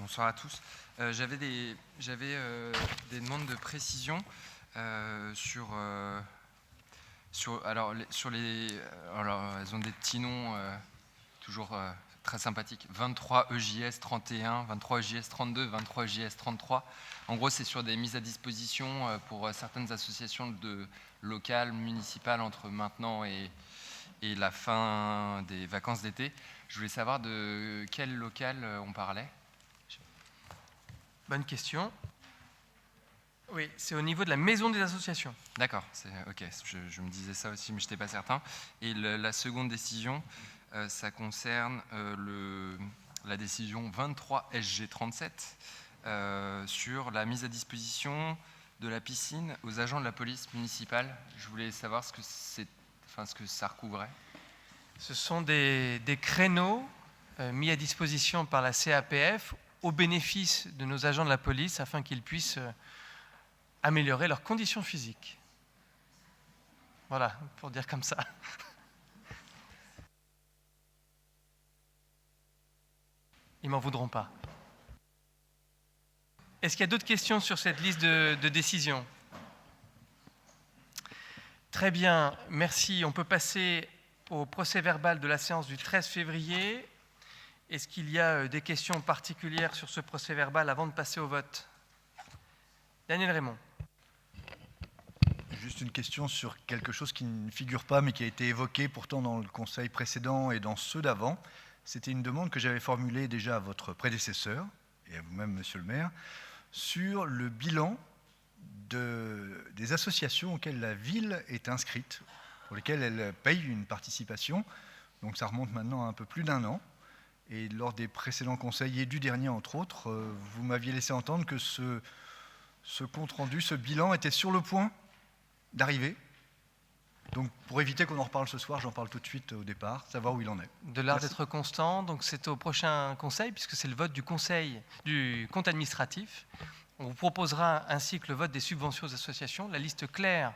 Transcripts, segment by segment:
Bonsoir à tous. J'avais des demandes de précision sur alors elles ont des petits noms toujours très sympathiques. 23 EJS 31, 23 EJS 32, 23 EJS 33. En gros, c'est sur des mises à disposition pour certaines associations locales, municipales entre maintenant et la fin des vacances d'été. Je voulais savoir de quel local on parlait. Bonne question. Oui, c'est au niveau de la maison des associations. D'accord, ok, je me disais ça aussi, mais je n'étais pas certain. Et la seconde décision, ça concerne la décision 23 SG 37 sur la mise à disposition de la piscine aux agents de la police municipale. Je voulais savoir ce que ça recouvrait. Ce sont des créneaux mis à disposition par la CAPF au bénéfice de nos agents de la police afin qu'ils puissent améliorer leurs conditions physiques. Voilà, pour dire comme ça. Ils m'en voudront pas. Est-ce qu'il y a d'autres questions sur cette liste de décisions? Très bien, merci. On peut passer au procès-verbal de la séance du 13 février. Est-ce qu'il y a des questions particulières sur ce procès-verbal avant de passer au vote? Daniel Raymond. Juste une question sur quelque chose qui ne figure pas, mais qui a été évoqué pourtant dans le conseil précédent et dans ceux d'avant. C'était une demande que j'avais formulée déjà à votre prédécesseur, et à vous-même, monsieur le maire, sur le bilan des associations auxquelles la ville est inscrite, pour lesquelles elle paye une participation. Donc ça remonte maintenant à un peu plus d'un an. Et lors des précédents conseils et du dernier, entre autres, vous m'aviez laissé entendre que ce compte-rendu, ce bilan était sur le point d'arriver. Donc pour éviter qu'on en reparle ce soir, j'en parle tout de suite au départ, savoir où il en est. De l'art d'être constant, donc c'est au prochain conseil, puisque c'est le vote du conseil du compte administratif. On vous proposera ainsi que le vote des subventions aux associations, la liste claire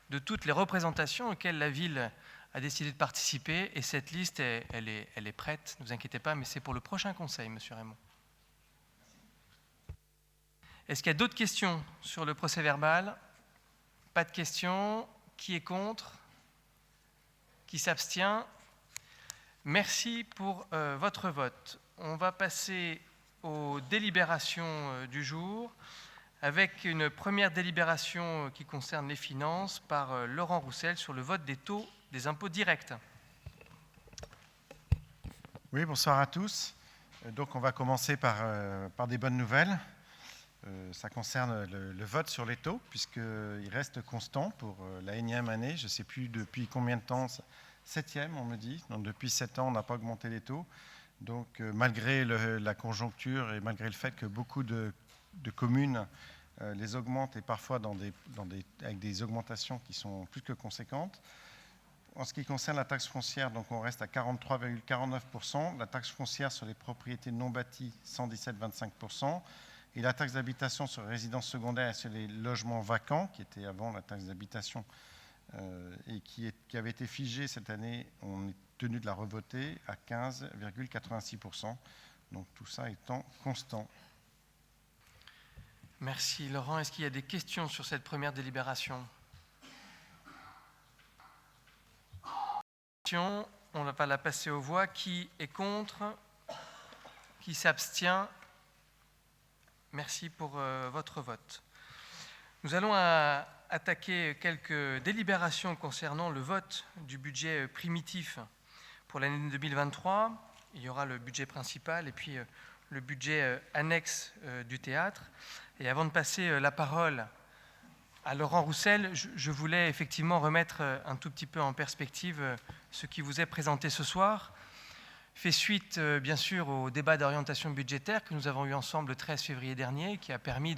de toutes les représentations auxquelles la ville a décidé de participer, et cette liste, elle est prête, ne vous inquiétez pas, mais c'est pour le prochain conseil, monsieur Raymond. Est-ce qu'il y a d'autres questions sur le procès-verbal? Pas de questions. Qui est contre? Qui s'abstient? Merci pour votre vote. On va passer aux délibérations du jour, avec une première délibération qui concerne les finances par Laurent Roussel sur le vote des taux des impôts directs. Oui, bonsoir à tous. Donc on va commencer par des bonnes nouvelles. Ça concerne le vote sur les taux, puisqu'il reste constant pour la énième année. Je ne sais plus depuis combien de temps, 7e on me dit. Donc depuis 7 ans, on n'a pas augmenté les taux. Donc malgré la conjoncture et malgré le fait que beaucoup de communes les augmentent et parfois avec des augmentations qui sont plus que conséquentes. En ce qui concerne la taxe foncière, donc on reste à 43,49%. La taxe foncière sur les propriétés non bâties, 117,25%. Et la taxe d'habitation sur les résidences secondaires et sur les logements vacants, qui était avant la taxe d'habitation et qui avait été figée cette année, on est tenu de la revoter à 15,86%. Donc tout ça étant constant. Merci Laurent. Est-ce qu'il y a des questions sur cette première délibération? On va la passer aux voix. Qui est contre? Qui s'abstient? Merci pour votre vote. Nous allons attaquer quelques délibérations concernant le vote du budget primitif pour l'année 2023. Il y aura le budget principal et puis le budget annexe du théâtre. Et avant de passer la parole à Laurent Roussel, je voulais effectivement remettre un tout petit peu en perspective ce qui vous est présenté ce soir. Fait suite, bien sûr, au débat d'orientation budgétaire que nous avons eu ensemble le 13 février dernier, qui a permis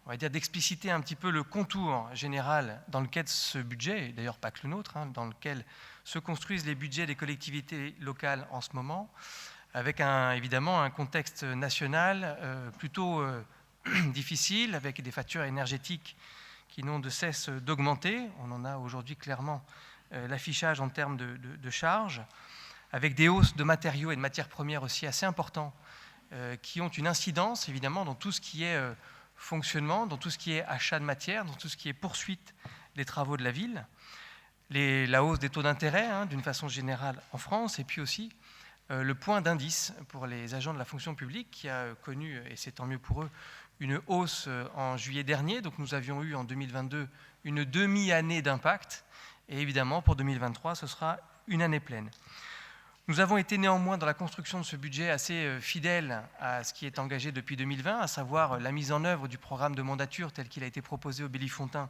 d'expliciter un petit peu le contour général dans lequel ce budget, et d'ailleurs pas que le nôtre, dans lequel se construisent les budgets des collectivités locales en ce moment, avec évidemment un contexte national plutôt difficile, avec des factures énergétiques qui n'ont de cesse d'augmenter. On en a aujourd'hui clairement l'affichage en termes de charges, avec des hausses de matériaux et de matières premières aussi assez importantes qui ont une incidence évidemment dans tout ce qui est fonctionnement, dans tout ce qui est achat de matière, dans tout ce qui est poursuite des travaux de la ville, la hausse des taux d'intérêt d'une façon générale en France, et puis aussi le point d'indice pour les agents de la fonction publique qui a connu, et c'est tant mieux pour eux, une hausse en juillet dernier. Donc nous avions eu en 2022 une demi-année d'impact, et évidemment pour 2023 ce sera une année pleine. Nous avons été néanmoins dans la construction de ce budget assez fidèles à ce qui est engagé depuis 2020, à savoir la mise en œuvre du programme de mandature tel qu'il a été proposé au Bélifontain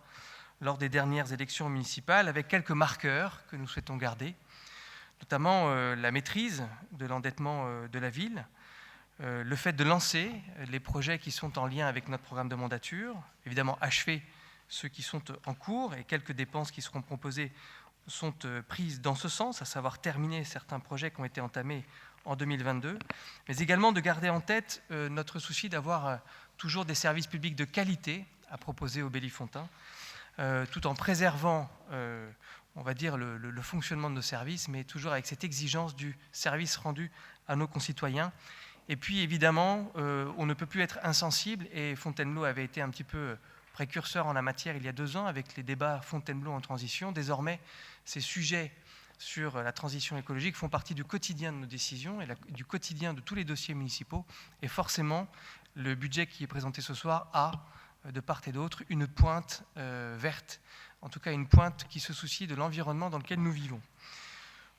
lors des dernières élections municipales, avec quelques marqueurs que nous souhaitons garder, notamment la maîtrise de l'endettement de la ville, le fait de lancer les projets qui sont en lien avec notre programme de mandature, évidemment achever ceux qui sont en cours, et quelques dépenses qui seront proposées sont prises dans ce sens, à savoir terminer certains projets qui ont été entamés en 2022, mais également de garder en tête notre souci d'avoir toujours des services publics de qualité à proposer au Bélifontain, tout en préservant, on va dire, le fonctionnement de nos services, mais toujours avec cette exigence du service rendu à nos concitoyens. Et puis évidemment, on ne peut plus être insensible, et Fontainebleau avait été un petit peu précurseur en la matière il y a 2 ans avec les débats Fontainebleau en transition. Désormais, ces sujets sur la transition écologique font partie du quotidien de nos décisions et du quotidien de tous les dossiers municipaux. Et forcément, le budget qui est présenté ce soir a, de part et d'autre, une pointe verte, en tout cas une pointe qui se soucie de l'environnement dans lequel nous vivons.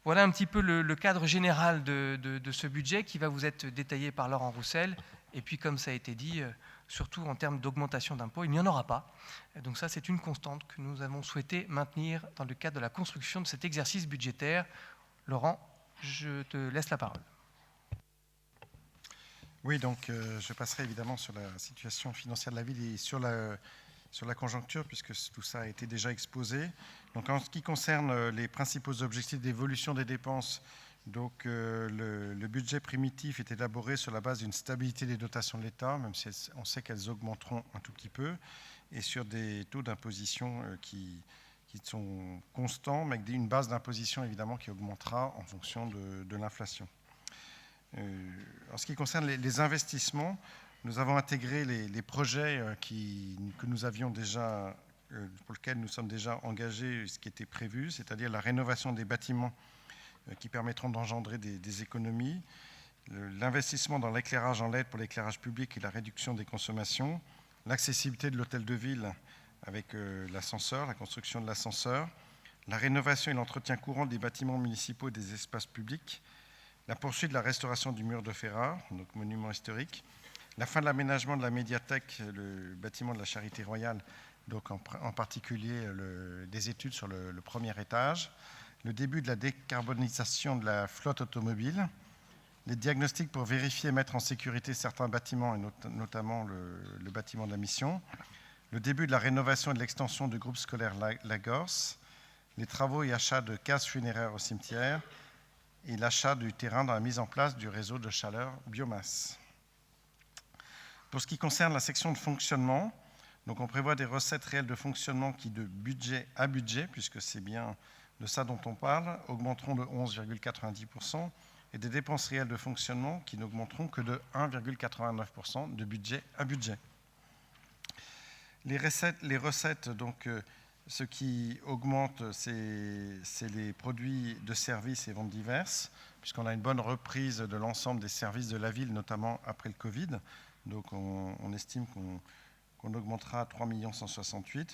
Voilà un petit peu le cadre général de ce budget qui va vous être détaillé par Laurent Roussel. Et puis, comme ça a été dit, surtout en termes d'augmentation d'impôts, il n'y en aura pas. Donc ça, c'est une constante que nous avons souhaité maintenir dans le cadre de la construction de cet exercice budgétaire. Laurent, je te laisse la parole. Oui, donc je passerai évidemment sur la situation financière de la ville et sur la conjoncture, puisque tout ça a été déjà exposé. Donc en ce qui concerne les principaux objectifs d'évolution des dépenses, donc le budget primitif est élaboré sur la base d'une stabilité des dotations de l'État, même si on sait qu'elles augmenteront un tout petit peu, et sur des taux d'imposition qui sont constants, mais avec une base d'imposition évidemment qui augmentera en fonction de l'inflation. En ce qui concerne les investissements, nous avons intégré les projets que nous avions déjà, pour lesquels nous sommes déjà engagés, ce qui était prévu, c'est-à-dire la rénovation des bâtiments qui permettront d'engendrer des économies, l'investissement dans l'éclairage en LED pour l'éclairage public et la réduction des consommations, l'accessibilité de l'hôtel de ville avec l'ascenseur, la construction de l'ascenseur, la rénovation et l'entretien courant des bâtiments municipaux et des espaces publics, la poursuite de la restauration du mur de Ferrare, donc monument historique, la fin de l'aménagement de la médiathèque, le bâtiment de la Charité royale, donc en particulier des études sur le premier étage, le début de la décarbonisation de la flotte automobile, les diagnostics pour vérifier et mettre en sécurité certains bâtiments, et notamment le bâtiment de la mission, le début de la rénovation et de l'extension du groupe scolaire Lagorce, les travaux et achats de cases funéraires au cimetière et l'achat du terrain dans la mise en place du réseau de chaleur biomasse. Pour ce qui concerne la section de fonctionnement, donc on prévoit des recettes réelles de fonctionnement qui, de budget à budget, puisque c'est bien de ça dont on parle, augmenteront de 11,90% et des dépenses réelles de fonctionnement qui n'augmenteront que de 1,89% de budget à budget. Les recettes, donc, ce qui augmente, c'est les produits de services et ventes diverses, puisqu'on a une bonne reprise de l'ensemble des services de la ville, notamment après le Covid. Donc on estime qu'on augmentera à 3 168 000.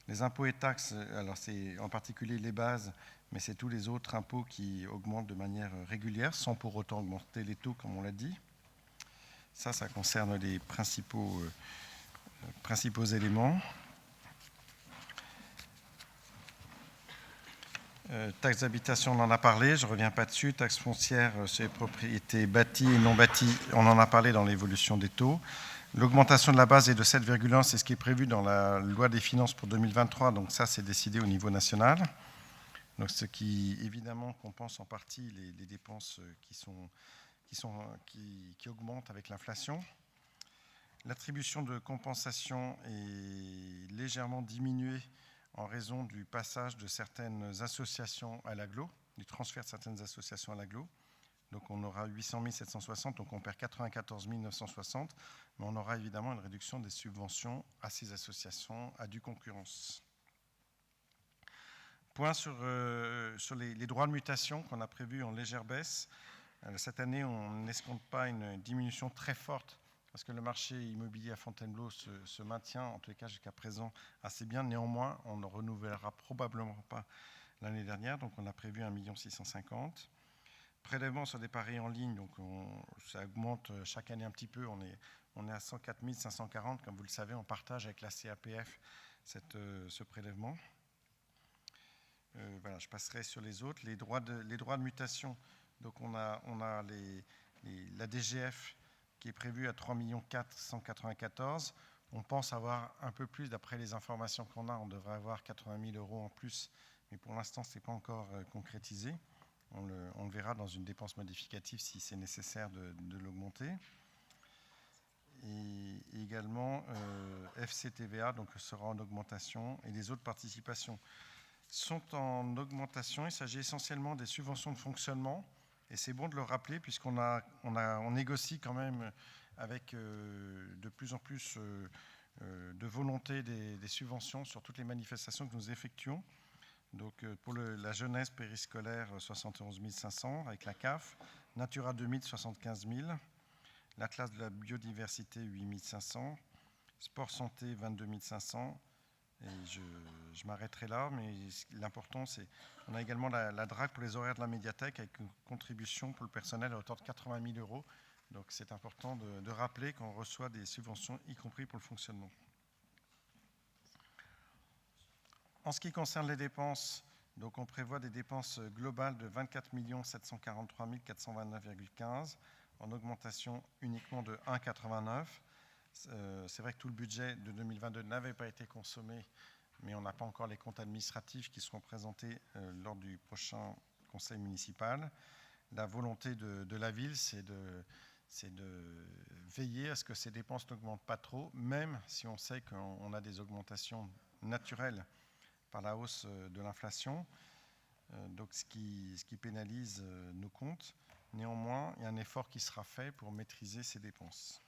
Les impôts et taxes, alors c'est en particulier les bases, mais c'est tous les autres impôts qui augmentent de manière régulière, sans pour autant augmenter les taux, comme on l'a dit. Ça concerne les principaux éléments. Taxe d'habitation, on en a parlé, je ne reviens pas dessus. Taxe foncière sur les propriétés bâties et non bâties, on en a parlé dans l'évolution des taux. L'augmentation de la base est de 7,1, c'est ce qui est prévu dans la loi des finances pour 2023, donc ça c'est décidé au niveau national. Donc ce qui évidemment compense en partie les dépenses qui augmentent avec l'inflation. L'attribution de compensation est légèrement diminuée en raison du passage de certaines associations à l'agglo, du transfert de certaines associations à l'agglo. Donc on aura 800 760, donc on perd 94 960, mais on aura évidemment une réduction des subventions à ces associations à due concurrence. Point sur les droits de mutation qu'on a prévus en légère baisse. Cette année, on n'escompte pas une diminution très forte parce que le marché immobilier à Fontainebleau se maintient, en tous les cas jusqu'à présent, assez bien. Néanmoins, on ne renouvellera probablement pas l'année dernière, donc on a prévu 1 650 000. Prélèvement sur des paris en ligne, donc ça augmente chaque année un petit peu. On est à 104 540, comme vous le savez, on partage avec la CAPF ce prélèvement. Voilà, je passerai sur les autres. Les droits de mutation, donc on a la DGF qui est prévue à 3 494 000. On pense avoir un peu plus, d'après les informations qu'on a, on devrait avoir 80 000 € en plus, mais pour l'instant, ce n'est pas encore concrétisé. On le verra dans une dépense modificative si c'est nécessaire de l'augmenter. Et également, FCTVA donc sera en augmentation, et les autres participations sont en augmentation. Il s'agit essentiellement des subventions de fonctionnement, et c'est bon de le rappeler puisqu'on négocie quand même avec de plus en plus de volonté des subventions sur toutes les manifestations que nous effectuons. Donc pour la jeunesse périscolaire, 71 500 avec la CAF, Natura 2000, 75 000, la classe de la biodiversité, 8 500, sport santé, 22 500. Et je m'arrêterai là, mais l'important, c'est qu'on a également la DRAC pour les horaires de la médiathèque avec une contribution pour le personnel à hauteur de 80 000 €. Donc c'est important de rappeler qu'on reçoit des subventions, y compris pour le fonctionnement. En ce qui concerne les dépenses, donc on prévoit des dépenses globales de 24 743 429,15 en augmentation uniquement de 1,89. C'est vrai que tout le budget de 2022 n'avait pas été consommé, mais on n'a pas encore les comptes administratifs qui seront présentés lors du prochain conseil municipal. La volonté de la ville, c'est de veiller à ce que ces dépenses n'augmentent pas trop, même si on sait qu'on a des augmentations naturelles par la hausse de l'inflation, donc ce qui pénalise nos comptes. Néanmoins, il y a un effort qui sera fait pour maîtriser ces dépenses.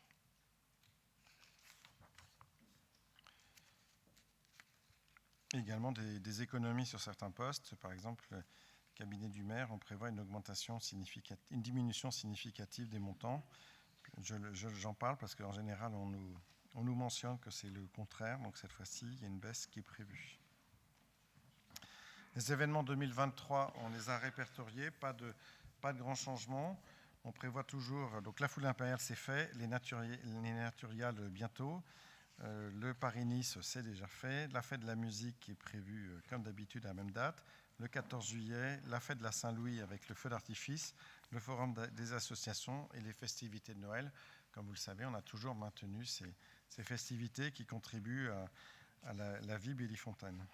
Également des économies sur certains postes. Par exemple, le cabinet du maire, on prévoit une diminution significative des montants. J'en parle parce qu'en général, on nous mentionne que c'est le contraire. Donc cette fois-ci, il y a une baisse qui est prévue. Les événements 2023, on les a répertoriés, pas de grands changements. On prévoit toujours, donc la foulée impériale c'est fait, les Naturiales bientôt, le Paris-Nice c'est déjà fait, la fête de la musique qui est prévue comme d'habitude à la même date, le 14 juillet, la fête de la Saint-Louis avec le feu d'artifice, le forum des associations et les festivités de Noël. Comme vous le savez, on a toujours maintenu ces festivités qui contribuent à la vie Bellifontaine.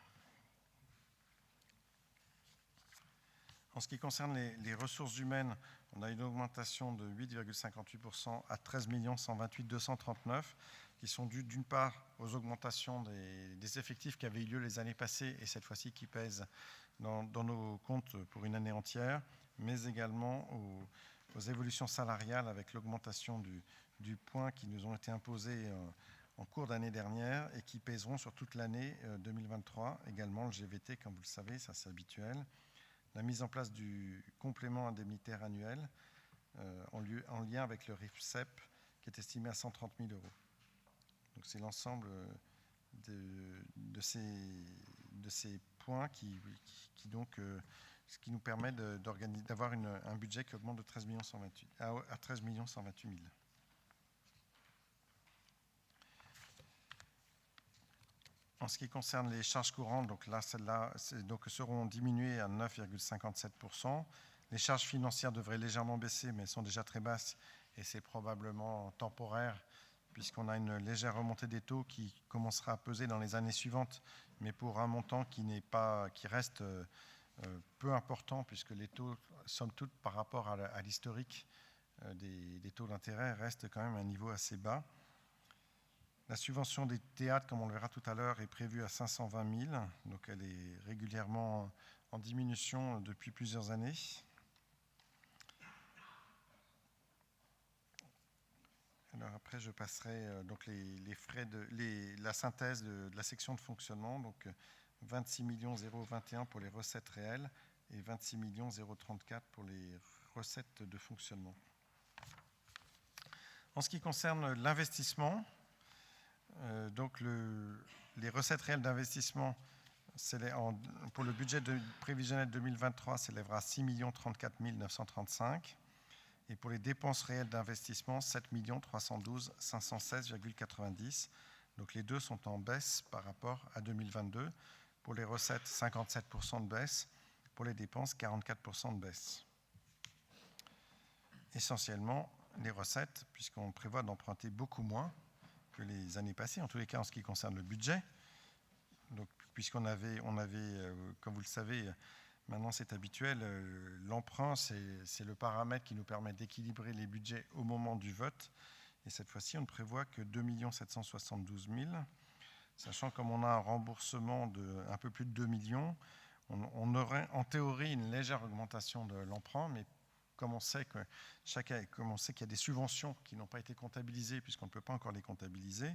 En ce qui concerne les ressources humaines, on a une augmentation de 8,58% à 13 128 239, qui sont dues d'une part aux augmentations des effectifs qui avaient eu lieu les années passées et cette fois-ci qui pèsent dans nos comptes pour une année entière, mais également aux évolutions salariales avec l'augmentation du point qui nous ont été imposés en cours d'année dernière et qui pèseront sur toute l'année 2023. Également le GVT, comme vous le savez, ça c'est habituel. La mise en place du complément indemnitaire annuel en lien avec le RIFSEP qui est estimé à 130 000 €. Donc c'est l'ensemble de ces points qui nous permet d'avoir un budget qui augmente de 13 128 000. En ce qui concerne les charges courantes, donc là, celles-là seront diminuées à 9,57%. Les charges financières devraient légèrement baisser, mais elles sont déjà très basses et c'est probablement temporaire puisqu'on a une légère remontée des taux qui commencera à peser dans les années suivantes, mais pour un montant qui reste peu important puisque les taux, somme toute, par rapport à l'historique des taux d'intérêt, restent quand même à un niveau assez bas. La subvention des théâtres, comme on le verra tout à l'heure, est prévue à 520 000, donc elle est régulièrement en diminution depuis plusieurs années. Alors après, je passerai donc les frais la synthèse de la section de fonctionnement. Donc 26 021 pour les recettes réelles et 26 034 pour les recettes de fonctionnement. En ce qui concerne l'investissement, donc les recettes réelles d'investissement pour le budget prévisionnel 2023 s'élèvera à 6 034 935 et pour les dépenses réelles d'investissement 7 312 516,90. Donc les deux sont en baisse par rapport à 2022. Pour les recettes, 57% de baisse. Pour les dépenses, 44% de baisse. Essentiellement, les recettes, puisqu'on prévoit d'emprunter beaucoup moins que les années passées, en tous les cas en ce qui concerne le budget. Donc, puisqu'on avait, comme vous le savez, maintenant c'est habituel, l'emprunt c'est le paramètre qui nous permet d'équilibrer les budgets au moment du vote. Et cette fois-ci, on ne prévoit que 2 772 000, sachant comme on a un remboursement de un peu plus de 2 millions, on aurait en théorie une légère augmentation de l'emprunt, mais comme on sait qu'il y a des subventions qui n'ont pas été comptabilisées puisqu'on ne peut pas encore les comptabiliser,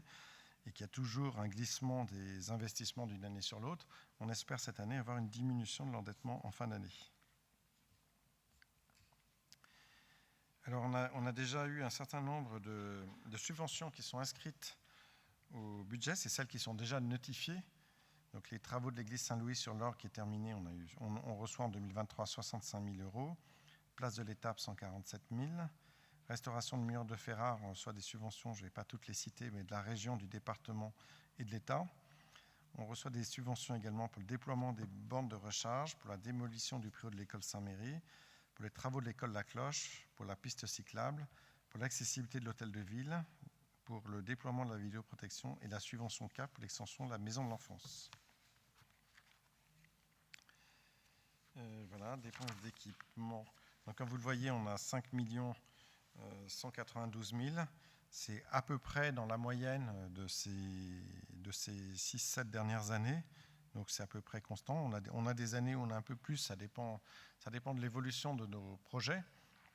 et qu'il y a toujours un glissement des investissements d'une année sur l'autre, on espère cette année avoir une diminution de l'endettement en fin d'année. Alors on a déjà eu un certain nombre de subventions qui sont inscrites au budget, c'est celles qui sont déjà notifiées. Donc les travaux de l'église Saint-Louis sur l'Orgue qui est terminé, on reçoit en 2023 65 000 €, place de l'Étape 147 000 €, restauration de murs de Ferrare, on reçoit des subventions, je ne vais pas toutes les citer, mais de la région, du département et de l'État. On reçoit des subventions également pour le déploiement des bornes de recharge, pour la démolition du préau de l'école Saint-Méry, pour les travaux de l'école La Cloche, pour la piste cyclable, pour l'accessibilité de l'hôtel de ville, pour le déploiement de la vidéoprotection et la subvention CAP pour l'extension de la maison de l'enfance. Voilà, dépenses d'équipement. Donc, comme vous le voyez, on a 5 192 000. C'est à peu près dans la moyenne de ces 6-7 dernières années. Donc c'est à peu près constant. On a des années où on a un peu plus, ça dépend de l'évolution de nos projets.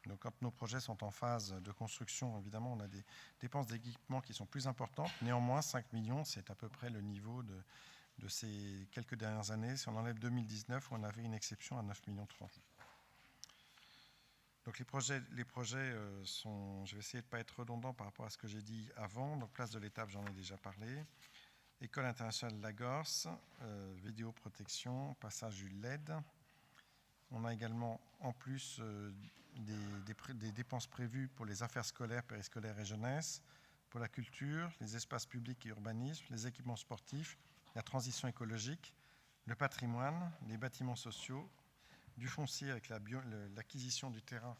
Donc quand nos projets sont en phase de construction, évidemment, on a des dépenses d'équipement qui sont plus importantes. Néanmoins, 5 millions, c'est à peu près le niveau de ces quelques dernières années. Si on enlève 2019, où on avait une exception à 9,3 millions. Donc les projets sont, je vais essayer de ne pas être redondant par rapport à ce que j'ai dit avant. Donc place de l'Étape, j'en ai déjà parlé. École internationale de Lagorce, vidéoprotection, passage du LED. On a également en plus des dépenses prévues pour les affaires scolaires, périscolaires et jeunesse, pour la culture, les espaces publics et urbanisme, les équipements sportifs, la transition écologique, le patrimoine, les bâtiments sociaux, du foncier avec l'acquisition du terrain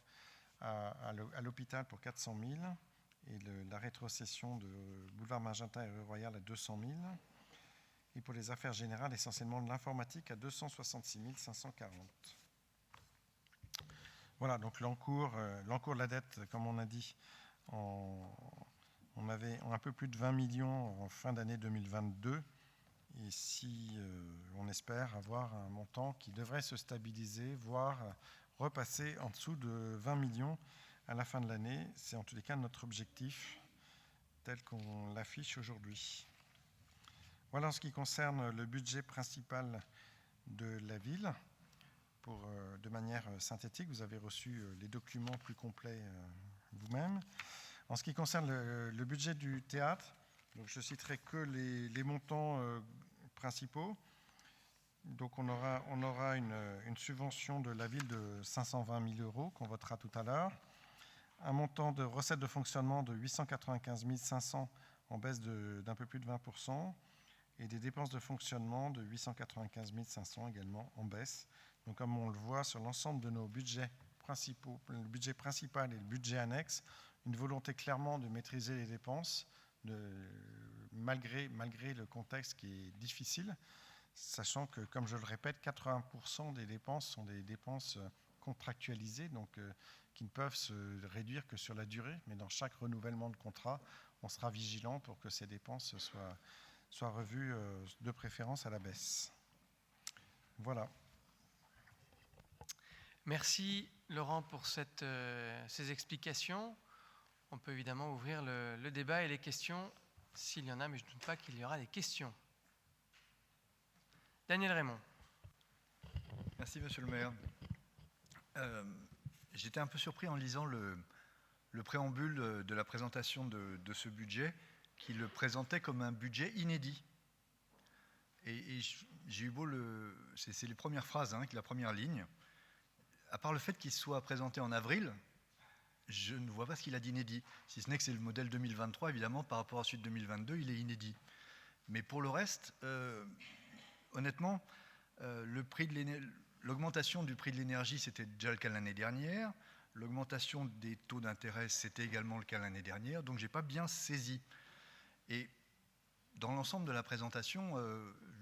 à l'hôpital pour 400 000 et la rétrocession de boulevard Magenta et rue Royale à 200 000. Et pour les affaires générales, essentiellement de l'informatique à 266 540. Voilà, donc l'encours de la dette, comme on a dit, on avait un peu plus de 20 millions en fin d'année 2022. Et si on espère avoir un montant qui devrait se stabiliser, voire repasser en dessous de 20 millions à la fin de l'année, c'est en tous les cas notre objectif tel qu'on l'affiche aujourd'hui. Voilà en ce qui concerne le budget principal de la ville. De manière synthétique, vous avez reçu les documents plus complets vous-même. En ce qui concerne le budget du théâtre, donc je citerai que les montants principaux. Donc on aura une subvention de la ville de 520 000 € qu'on votera tout à l'heure. Un montant de recettes de fonctionnement de 895 500 en baisse d'un peu plus de 20%. Et des dépenses de fonctionnement de 895 500 également en baisse. Donc comme on le voit sur l'ensemble de nos budgets principaux, le budget principal et le budget annexe, une volonté clairement de maîtriser les dépenses, malgré le contexte qui est difficile, sachant que, comme je le répète, 80% des dépenses sont des dépenses contractualisées, donc qui ne peuvent se réduire que sur la durée, mais dans chaque renouvellement de contrat, on sera vigilant pour que ces dépenses soient revues de préférence à la baisse. Voilà. Merci Laurent pour ces explications. On peut évidemment ouvrir le débat et les questions, s'il y en a, mais je ne doute pas qu'il y aura des questions. Daniel Raymond. Merci, monsieur le maire. J'étais un peu surpris en lisant le préambule de la présentation de ce budget, qui le présentait comme un budget inédit. Et j'ai eu beau c'est les premières phrases, la première ligne. À part le fait qu'il soit présenté en avril, je ne vois pas ce qu'il a d'inédit. Si ce n'est que c'est le modèle 2023, évidemment, par rapport à celui de 2022, il est inédit. Mais pour le reste, honnêtement, l'augmentation du prix de l'énergie, c'était déjà le cas l'année dernière. L'augmentation des taux d'intérêt, c'était également le cas l'année dernière. Donc, je n'ai pas bien saisi. Et dans l'ensemble de la présentation,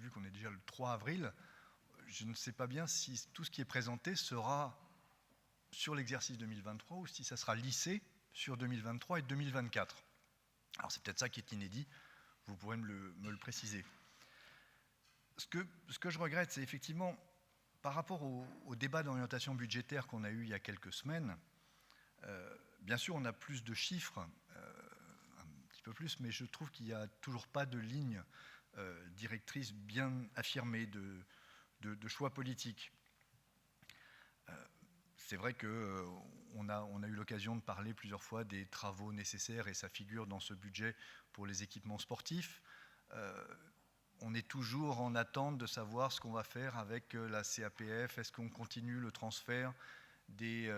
vu qu'on est déjà le 3 avril, je ne sais pas bien si tout ce qui est présenté sera sur l'exercice 2023 ou si ça sera lissé sur 2023 et 2024. Alors, c'est peut-être ça qui est inédit. Vous pourrez me le préciser. Ce que je regrette, c'est effectivement, par rapport au débat d'orientation budgétaire qu'on a eu il y a quelques semaines, bien sûr, on a plus de chiffres, un petit peu plus, mais je trouve qu'il n'y a toujours pas de ligne directrice bien affirmée de choix politiques. C'est vrai qu'on a eu l'occasion de parler plusieurs fois des travaux nécessaires et ça figure dans ce budget pour les équipements sportifs. On est toujours en attente de savoir ce qu'on va faire avec la CAPF. Est-ce qu'on continue le transfert des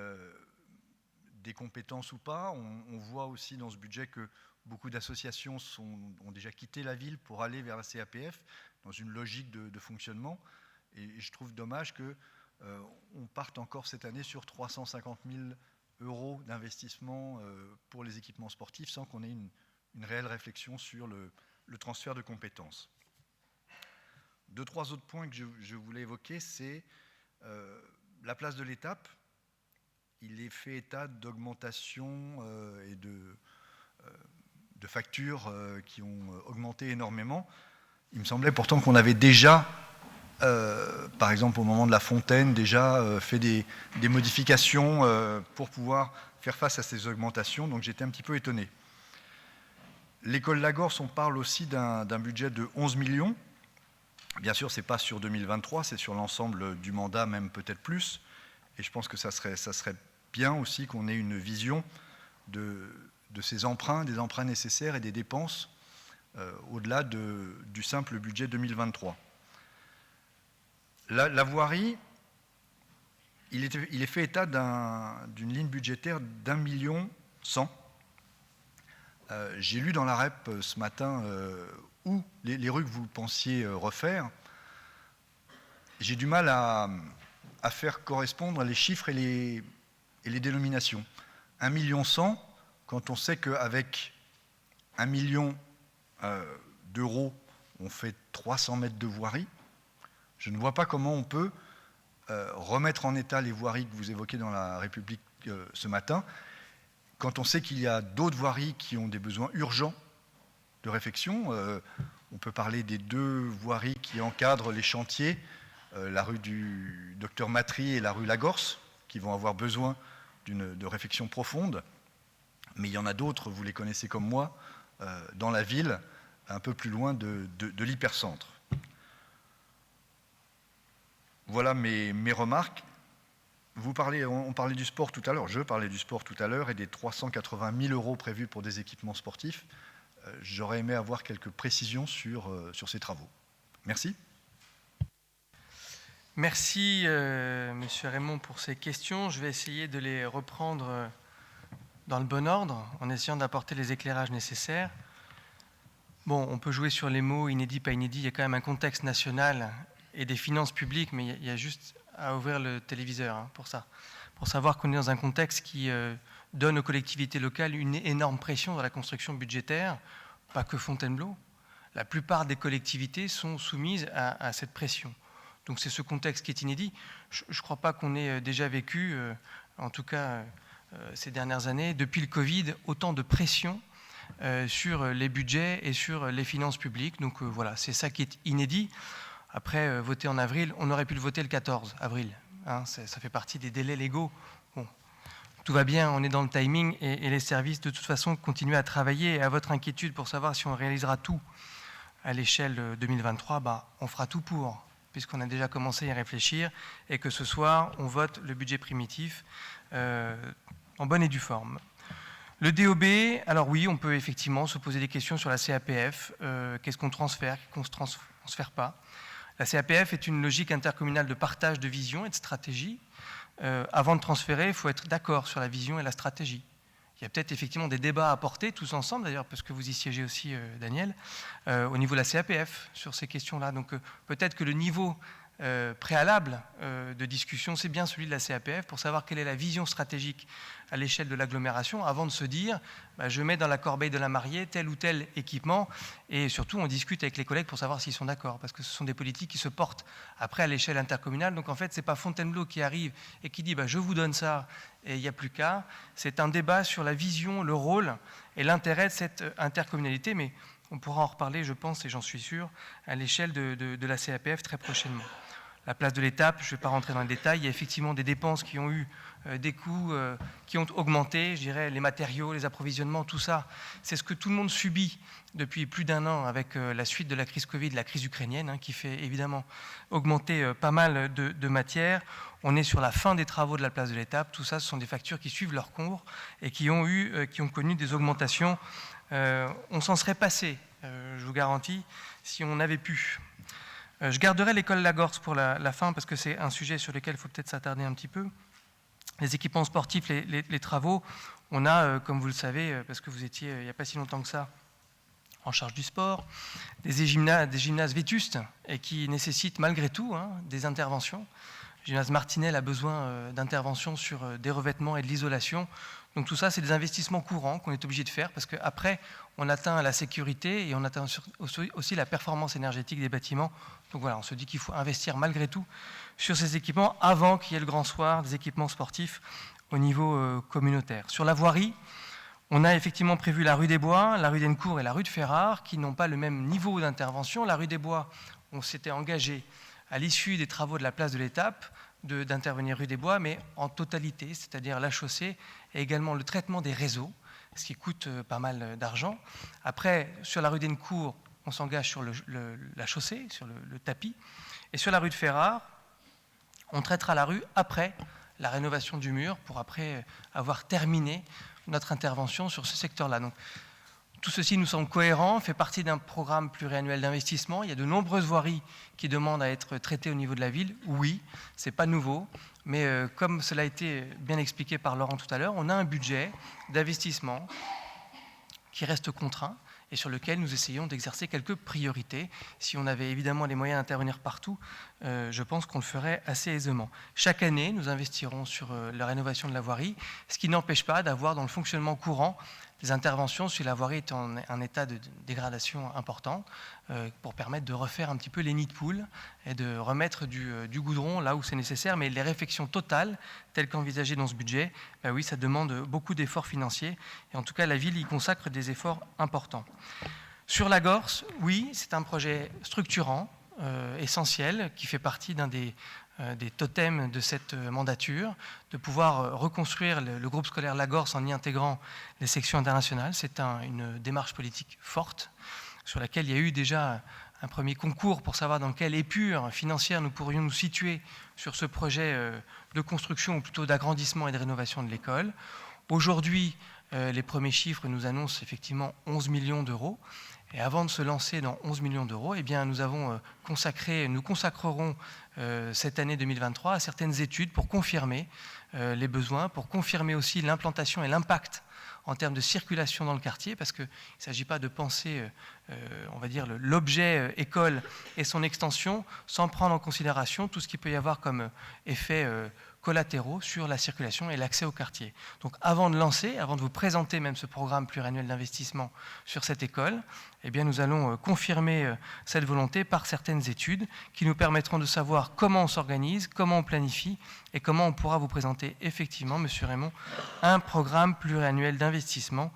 compétences ou pas? On voit aussi dans ce budget que beaucoup d'associations ont déjà quitté la ville pour aller vers la CAPF dans une logique de fonctionnement. Et je trouve dommage qu'on parte encore cette année sur 350 000 € d'investissement pour les équipements sportifs sans qu'on ait une réelle réflexion sur le transfert de compétences. 2-3 autres points que je voulais évoquer, c'est la place de l'étape. Il est fait état d'augmentation et de factures qui ont augmenté énormément. Il me semblait pourtant qu'on avait déjà, par exemple au moment de la fontaine, déjà fait des modifications pour pouvoir faire face à ces augmentations, donc j'étais un petit peu étonné. L'école Lagorce, on parle aussi d'un budget de 11 millions. Bien sûr, ce n'est pas sur 2023, c'est sur l'ensemble du mandat, même peut-être plus. Et je pense que ça serait bien aussi qu'on ait une vision de ces emprunts, des emprunts nécessaires et des dépenses au-delà du simple budget 2023. La voirie, il est fait état d'une ligne budgétaire d'1,1 million. J'ai lu dans la REP ce matin où les rues que vous pensiez refaire. J'ai du mal à faire correspondre les chiffres et les dénominations. 1,1 million, quand on sait qu'avec 1 million d'euros, on fait 300 mètres de voirie, je ne vois pas comment on peut remettre en état les voiries que vous évoquez dans la République ce matin, quand on sait qu'il y a d'autres voiries qui ont des besoins urgents de réfection. On peut parler des 2 voiries qui encadrent les chantiers, la rue du Docteur Matry et la rue Lagorce, qui vont avoir besoin de réfection profonde. Mais il y en a d'autres, vous les connaissez comme moi, dans la ville, un peu plus loin de l'hypercentre. Voilà mes remarques. On parlait du sport tout à l'heure, je parlais du sport tout à l'heure et des 380 000 € prévus pour des équipements sportifs. J'aurais aimé avoir quelques précisions sur ces travaux. Merci. Merci, Monsieur Raymond, pour ces questions. Je vais essayer de les reprendre dans le bon ordre, en essayant d'apporter les éclairages nécessaires. Bon, on peut jouer sur les mots inédit, pas inédit. Il y a quand même un contexte national et des finances publiques, mais il y a juste à ouvrir le téléviseur pour ça, pour savoir qu'on est dans un contexte qui donne aux collectivités locales une énorme pression dans la construction budgétaire, pas que Fontainebleau. La plupart des collectivités sont soumises à cette pression. Donc c'est ce contexte qui est inédit. Je ne crois pas qu'on ait déjà vécu, en tout cas ces dernières années, depuis le Covid, autant de pression sur les budgets et sur les finances publiques. Donc voilà, c'est ça qui est inédit. Après, voter en avril, on aurait pu le voter le 14 avril. Ça fait partie des délais légaux. Bon, tout va bien, on est dans le timing et les services de toute façon continuent à travailler. Et à votre inquiétude pour savoir si on réalisera tout à l'échelle 2023, on fera tout pour, puisqu'on a déjà commencé à y réfléchir et que ce soir, on vote le budget primitif en bonne et due forme. Le DOB, alors oui, on peut effectivement se poser des questions sur la CAPF. Qu'est-ce qu'on transfère, qu'est-ce qu'on ne transfère pas? La CAPF est une logique intercommunale de partage de vision et de stratégie. Avant de transférer, il faut être d'accord sur la vision et la stratégie. Il y a peut-être effectivement des débats à porter, tous ensemble d'ailleurs, parce que vous y siégez aussi, Daniel, au niveau de la CAPF sur ces questions-là. Donc peut-être que le niveau préalable de discussion, c'est bien celui de la CAPF pour savoir quelle est la vision stratégique à l'échelle de l'agglomération avant de se dire je mets dans la corbeille de la mariée tel ou tel équipement et surtout on discute avec les collègues pour savoir s'ils sont d'accord parce que ce sont des politiques qui se portent après à l'échelle intercommunale. Donc en fait c'est pas Fontainebleau qui arrive et qui dit je vous donne ça et il n'y a plus qu'à. C'est un débat sur la vision, le rôle et l'intérêt de cette intercommunalité, mais on pourra en reparler, je pense, et j'en suis sûr, à l'échelle de la CAPF très prochainement. La place de l'étape, je ne vais pas rentrer dans les détails, il y a effectivement des dépenses qui ont eu des coûts qui ont augmenté, je dirais les matériaux, les approvisionnements, tout ça. C'est ce que tout le monde subit depuis plus d'un an avec la suite de la crise Covid, la crise ukrainienne, qui fait évidemment augmenter pas mal de matières. On est sur la fin des travaux de la place de l'étape, tout ça, ce sont des factures qui suivent leur cours et qui ont connu des augmentations. On s'en serait passé, je vous garantis, si on avait pu. Je garderai l'école Lagorce pour la fin parce que c'est un sujet sur lequel il faut peut-être s'attarder un petit peu. Les équipements sportifs, les travaux, on a, comme vous le savez, parce que vous étiez il n'y a pas si longtemps que ça en charge du sport, des gymnases vétustes et qui nécessitent malgré tout des interventions. Le gymnase Martinel a besoin d'interventions sur des revêtements et de l'isolation. Donc tout ça, c'est des investissements courants qu'on est obligé de faire parce qu'après, on atteint la sécurité et on atteint aussi la performance énergétique des bâtiments. Donc voilà, on se dit qu'il faut investir malgré tout sur ces équipements avant qu'il y ait le grand soir des équipements sportifs au niveau communautaire. Sur la voirie, on a effectivement prévu la rue des Bois, la rue d'Ennecourt et la rue de Ferrare qui n'ont pas le même niveau d'intervention. La rue des Bois, on s'était engagé à l'issue des travaux de la place de l'Étape d'intervenir rue des Bois, mais en totalité, c'est-à-dire la chaussée et également le traitement des réseaux, ce qui coûte pas mal d'argent. Après, sur la rue d'Ennecourt, on s'engage sur la chaussée, sur le tapis. Et sur la rue de Ferrare, on traitera la rue après la rénovation du mur pour après avoir terminé notre intervention sur ce secteur-là. Donc, tout ceci nous semble cohérent, fait partie d'un programme pluriannuel d'investissement. Il y a de nombreuses voiries qui demandent à être traitées au niveau de la ville. Oui, ce n'est pas nouveau, mais comme cela a été bien expliqué par Laurent tout à l'heure, on a un budget d'investissement qui reste contraint et sur lequel nous essayons d'exercer quelques priorités. Si on avait évidemment les moyens d'intervenir partout, je pense qu'on le ferait assez aisément. Chaque année, nous investirons sur la rénovation de la voirie, ce qui n'empêche pas d'avoir dans le fonctionnement courant des interventions si la voirie est en un état de dégradation important pour permettre de refaire un petit peu les nids de poules et de remettre du goudron là où c'est nécessaire. Mais les réflexions totales, telles qu'envisagées dans ce budget, oui, ça demande beaucoup d'efforts financiers. Et en tout cas, la ville y consacre des efforts importants. Sur la Gorse, oui, c'est un projet structurant, essentiel, qui fait partie d'un des totems de cette mandature, de pouvoir reconstruire le groupe scolaire Lagorce en y intégrant les sections internationales. C'est une démarche politique forte sur laquelle il y a eu déjà un premier concours pour savoir dans quelle épure financière nous pourrions nous situer sur ce projet de construction ou plutôt d'agrandissement et de rénovation de l'école. Aujourd'hui, les premiers chiffres nous annoncent effectivement 11 millions d'euros. Et avant de se lancer dans 11 millions d'euros, eh bien, nous consacrerons cette année 2023 à certaines études pour confirmer les besoins, pour confirmer aussi l'implantation et l'impact en termes de circulation dans le quartier, parce qu'il ne s'agit pas de penser, on va dire, l'objet école et son extension sans prendre en considération tout ce qu'il peut y avoir comme effet collatéraux sur la circulation et l'accès au quartier. Donc avant de lancer, avant de vous présenter même ce programme pluriannuel d'investissement sur cette école, eh bien, nous allons confirmer cette volonté par certaines études qui nous permettront de savoir comment on s'organise, comment on planifie et comment on pourra vous présenter effectivement, Monsieur Raymond, un programme pluriannuel d'investissement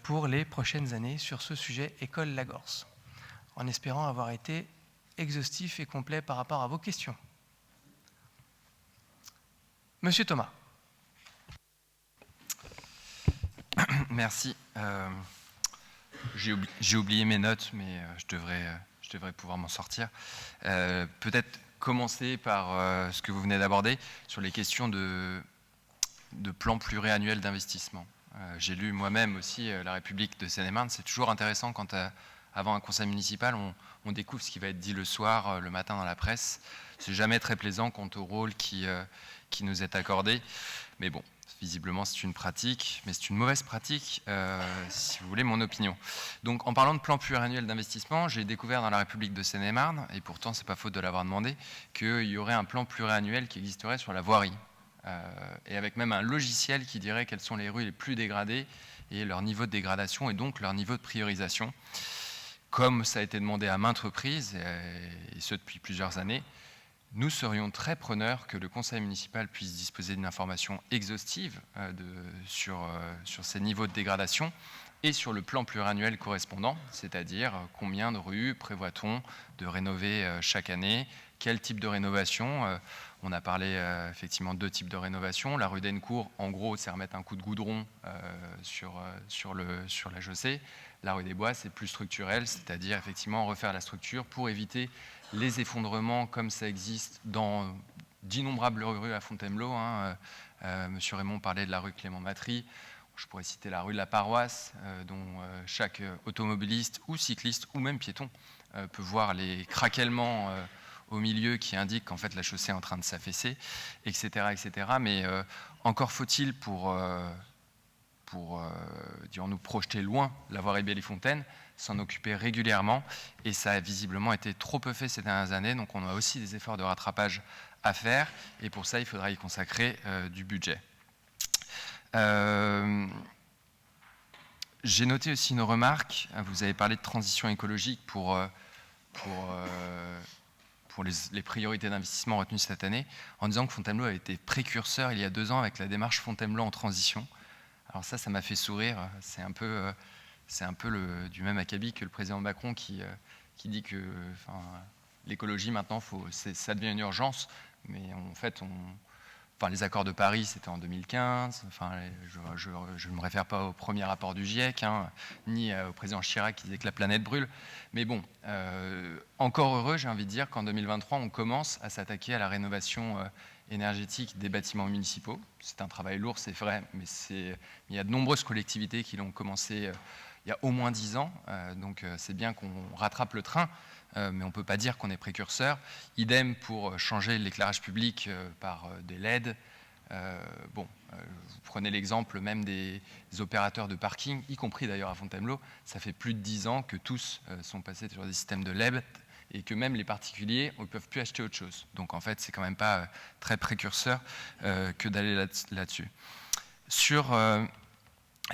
pour les prochaines années sur ce sujet École Lagorce, en espérant avoir été exhaustif et complet par rapport à vos questions. Monsieur Thomas. Merci. J'ai oublié mes notes, mais je devrais pouvoir m'en sortir. Peut-être commencer par ce que vous venez d'aborder sur les questions de plan pluriannuel d'investissement. J'ai lu moi-même aussi La République de Seine-et-Marne. C'est toujours intéressant quand, avant un conseil municipal, on découvre ce qui va être dit le soir, le matin dans la presse. C'est jamais très plaisant quant au rôle qui nous est accordé. Mais bon, visiblement, c'est une pratique, mais c'est une mauvaise pratique, si vous voulez mon opinion. Donc, en parlant de plan pluriannuel d'investissement, j'ai découvert dans La République de Seine-et-Marne, et pourtant, c'est pas faute de l'avoir demandé, qu'il y aurait un plan pluriannuel qui existerait sur la voirie. Et avec même un logiciel qui dirait quelles sont les rues les plus dégradées et leur niveau de dégradation et donc leur niveau de priorisation. Comme ça a été demandé à maintes reprises, et ce depuis plusieurs années, nous serions très preneurs que le conseil municipal puisse disposer d'une information exhaustive sur ces niveaux de dégradation et sur le plan pluriannuel correspondant, c'est-à-dire combien de rues prévoit-on de rénover chaque année, quel type de rénovation. On a parlé effectivement de 2 types de rénovation. La rue d'Ennecourt, en gros, c'est remettre un coup de goudron sur la chaussée. La rue des Bois, c'est plus structurel, c'est-à-dire effectivement refaire la structure pour éviter les effondrements comme ça existe dans d'innombrables rues à Fontainebleau. Monsieur Raymond parlait de la rue Clément-Matry. Je pourrais citer la rue de la Paroisse, dont chaque automobiliste ou cycliste ou même piéton peut voir les craquellements au milieu qui indiquent qu'en fait la chaussée est en train de s'affaisser, etc., etc. Mais encore faut-il pour nous projeter loin la voirie Bélifontaine, s'en occuper régulièrement, et ça a visiblement été trop peu fait ces dernières années, donc on a aussi des efforts de rattrapage à faire, et pour ça il faudra y consacrer du budget. J'ai noté aussi une remarque, vous avez parlé de transition écologique pour les priorités d'investissement retenues cette année, en disant que Fontainebleau a été précurseur il y a 2 ans avec la démarche Fontainebleau en transition. Alors ça m'a fait sourire, c'est un peu du même acabit que le président Macron qui dit que l'écologie maintenant, ça devient une urgence, mais en fait, les accords de Paris, c'était en 2015. Je ne me réfère pas au premier rapport du GIEC, ni au président Chirac qui disait que la planète brûle. Mais bon, encore heureux, j'ai envie de dire qu'en 2023, on commence à s'attaquer à la rénovation énergétique des bâtiments municipaux. C'est un travail lourd, c'est vrai, mais il y a de nombreuses collectivités qui l'ont commencé il y a au moins 10 ans. Donc c'est bien qu'on rattrape le train. Mais on ne peut pas dire qu'on est précurseur. Idem pour changer l'éclairage public par des LED. Vous prenez l'exemple même des opérateurs de parking, y compris d'ailleurs à Fontainebleau. Ça fait plus de 10 ans que tous sont passés sur des systèmes de LED et que même les particuliers ne peuvent plus acheter autre chose. Donc en fait, c'est quand même pas très précurseur que d'aller là-dessus. Sur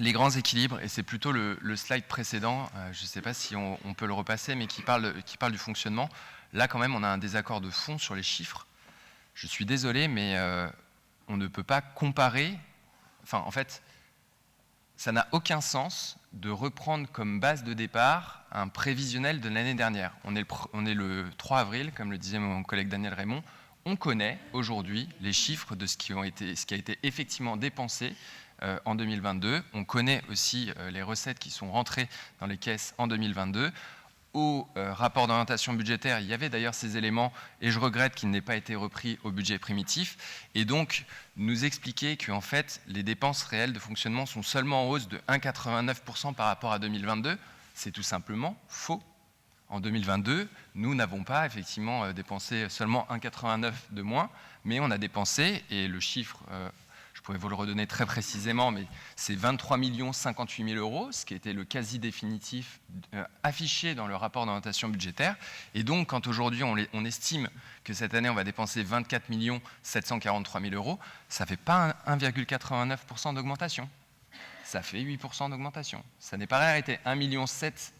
les grands équilibres, et c'est plutôt le slide précédent, je ne sais pas si on peut le repasser, mais qui parle du fonctionnement. Là, quand même, on a un désaccord de fond sur les chiffres. Je suis désolé, mais on ne peut pas comparer. Enfin, en fait, ça n'a aucun sens de reprendre comme base de départ un prévisionnel de l'année dernière. On est le 3 avril, comme le disait mon collègue Daniel Raymond. On connaît aujourd'hui les chiffres de ce qui a été effectivement dépensé en 2022. On connaît aussi les recettes qui sont rentrées dans les caisses en 2022. Au rapport d'orientation budgétaire, il y avait d'ailleurs ces éléments, et je regrette qu'il n'ait pas été repris au budget primitif. Et donc, nous expliquer qu'en fait, les dépenses réelles de fonctionnement sont seulement en hausse de 1,89% par rapport à 2022, c'est tout simplement faux. En 2022, nous n'avons pas effectivement dépensé seulement 1,89 de moins, mais on a dépensé, et le chiffre, je pourrais vous le redonner très précisément, mais c'est 23 058 000 euros, ce qui était le quasi définitif affiché dans le rapport d'orientation budgétaire. Et donc, quand aujourd'hui on estime que cette année on va dépenser 24 743 000 euros, ça ne fait pas 1,89% d'augmentation. Ça fait 8% d'augmentation. Ça n'est pas arrêté. 1,7 million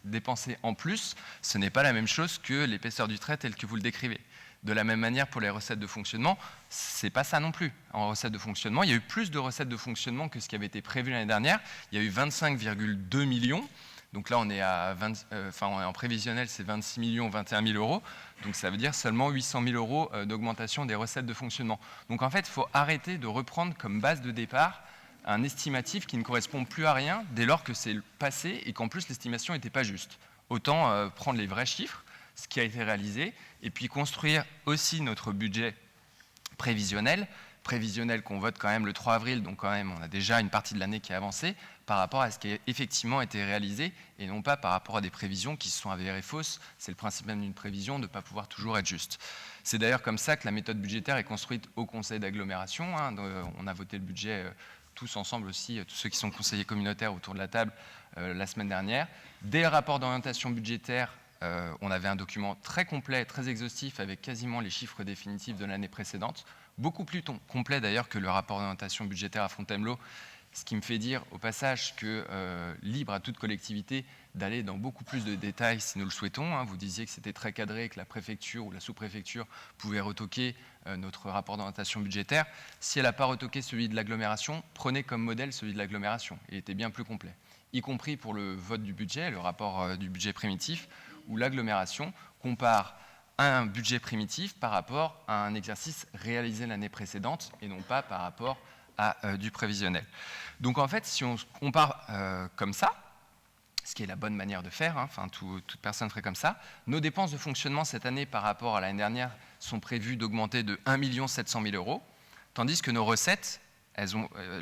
dépensés en plus, ce n'est pas la même chose que l'épaisseur du trait tel que vous le décrivez. De la même manière pour les recettes de fonctionnement, c'est pas ça non plus. En recettes de fonctionnement, il y a eu plus de recettes de fonctionnement que ce qui avait été prévu l'année dernière. Il y a eu 25,2 millions. Donc là, on est en prévisionnel, c'est 26 021 000 euros. Donc ça veut dire seulement 800 000 euros d'augmentation des recettes de fonctionnement. Donc en fait, il faut arrêter de reprendre comme base de départ un estimatif qui ne correspond plus à rien dès lors que c'est passé et qu'en plus l'estimation n'était pas juste. Autant prendre les vrais chiffres, ce qui a été réalisé, et puis construire aussi notre budget prévisionnel qu'on vote quand même le 3 avril, donc quand même on a déjà une partie de l'année qui a avancé par rapport à ce qui a effectivement été réalisé et non pas par rapport à des prévisions qui se sont avérées fausses. C'est le principe même d'une prévision, de ne pas pouvoir toujours être juste. C'est d'ailleurs comme ça que la méthode budgétaire est construite au conseil d'agglomération. On a voté le budget tous ensemble aussi, tous ceux qui sont conseillers communautaires autour de la table la semaine dernière. Dès le rapport d'orientation budgétaire, on avait un document très complet, très exhaustif, avec quasiment les chiffres définitifs de l'année précédente, beaucoup plus complet d'ailleurs que le rapport d'orientation budgétaire à Fontainebleau, ce qui me fait dire au passage que libre à toute collectivité d'aller dans beaucoup plus de détails si nous le souhaitons. Vous disiez que c'était très cadré, que la préfecture ou la sous-préfecture pouvait retoquer notre rapport d'orientation budgétaire. Si elle n'a pas retoqué celui de l'agglomération, prenez comme modèle celui de l'agglomération. Il était bien plus complet, y compris pour le vote du budget, le rapport du budget primitif, où l'agglomération compare un budget primitif par rapport à un exercice réalisé l'année précédente et non pas par rapport à du prévisionnel. Donc en fait, si on compare comme ça, ce qui est la bonne manière de faire, toute personne ferait comme ça, nos dépenses de fonctionnement cette année par rapport à l'année dernière sont prévues d'augmenter de 1 700 000 €, tandis que nos recettes,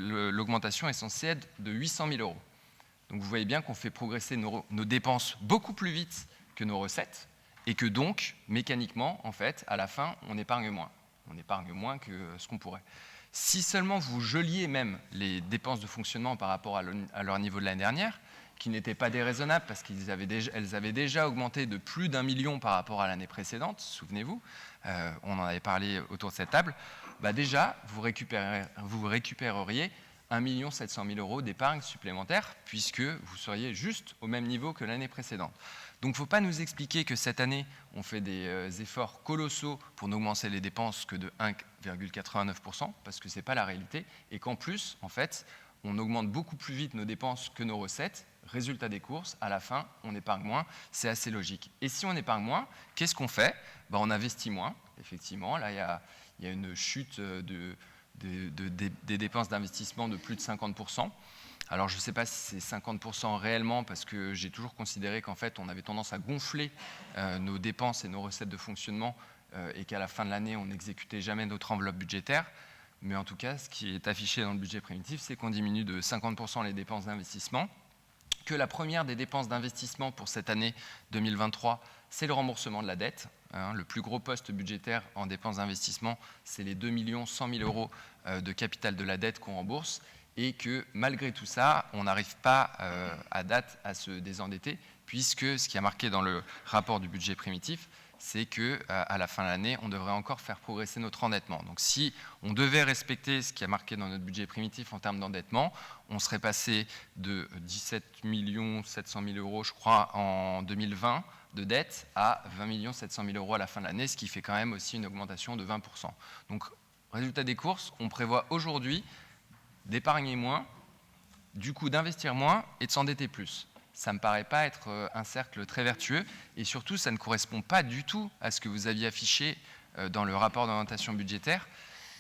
l'augmentation est censée être de 800 000 €. Donc vous voyez bien qu'on fait progresser nos dépenses beaucoup plus vite que nos recettes, et que donc, mécaniquement, en fait, à la fin, on épargne moins. On épargne moins que ce qu'on pourrait. Si seulement vous geliez même les dépenses de fonctionnement par rapport à leur niveau de l'année dernière, qui n'étaient pas déraisonnables parce qu'elles avaient déjà augmenté de plus d'1 million par rapport à l'année précédente, souvenez-vous, on en avait parlé autour de cette table, déjà, vous récupéreriez 1 700 000 € d'épargne supplémentaire, puisque vous seriez juste au même niveau que l'année précédente. Donc il ne faut pas nous expliquer que cette année, on fait des efforts colossaux pour n'augmenter les dépenses que de 1,89%, parce que ce n'est pas la réalité, et qu'en plus, en fait, on augmente beaucoup plus vite nos dépenses que nos recettes. Résultat des courses, à la fin, on épargne moins, c'est assez logique. Et si on épargne moins, qu'est-ce qu'on fait ? On investit moins, effectivement. Là, il y a une chute des dépenses d'investissement de plus de 50%. Alors je ne sais pas si c'est 50% réellement, parce que j'ai toujours considéré qu'en fait on avait tendance à gonfler nos dépenses et nos recettes de fonctionnement et qu'à la fin de l'année on n'exécutait jamais notre enveloppe budgétaire. Mais en tout cas, ce qui est affiché dans le budget primitif, c'est qu'on diminue de 50% les dépenses d'investissement, que la première des dépenses d'investissement pour cette année 2023, c'est le remboursement de la dette. Le plus gros poste budgétaire en dépenses d'investissement, c'est les 2 100 000 € de capital de la dette qu'on rembourse, et que malgré tout ça, on n'arrive pas à date à se désendetter, puisque ce qui a marqué dans le rapport du budget primitif, c'est qu'à la fin de l'année, on devrait encore faire progresser notre endettement. Donc si on devait respecter ce qui a marqué dans notre budget primitif en termes d'endettement, on serait passé de 17 700 000 €, je crois, en 2020 de dette à 20 700 000 € à la fin de l'année, ce qui fait quand même aussi une augmentation de 20%. Donc, résultat des courses, on prévoit aujourd'hui d'épargner moins, du coup d'investir moins et de s'endetter plus. Ça ne me paraît pas être un cercle très vertueux, et surtout ça ne correspond pas du tout à ce que vous aviez affiché dans le rapport d'orientation budgétaire.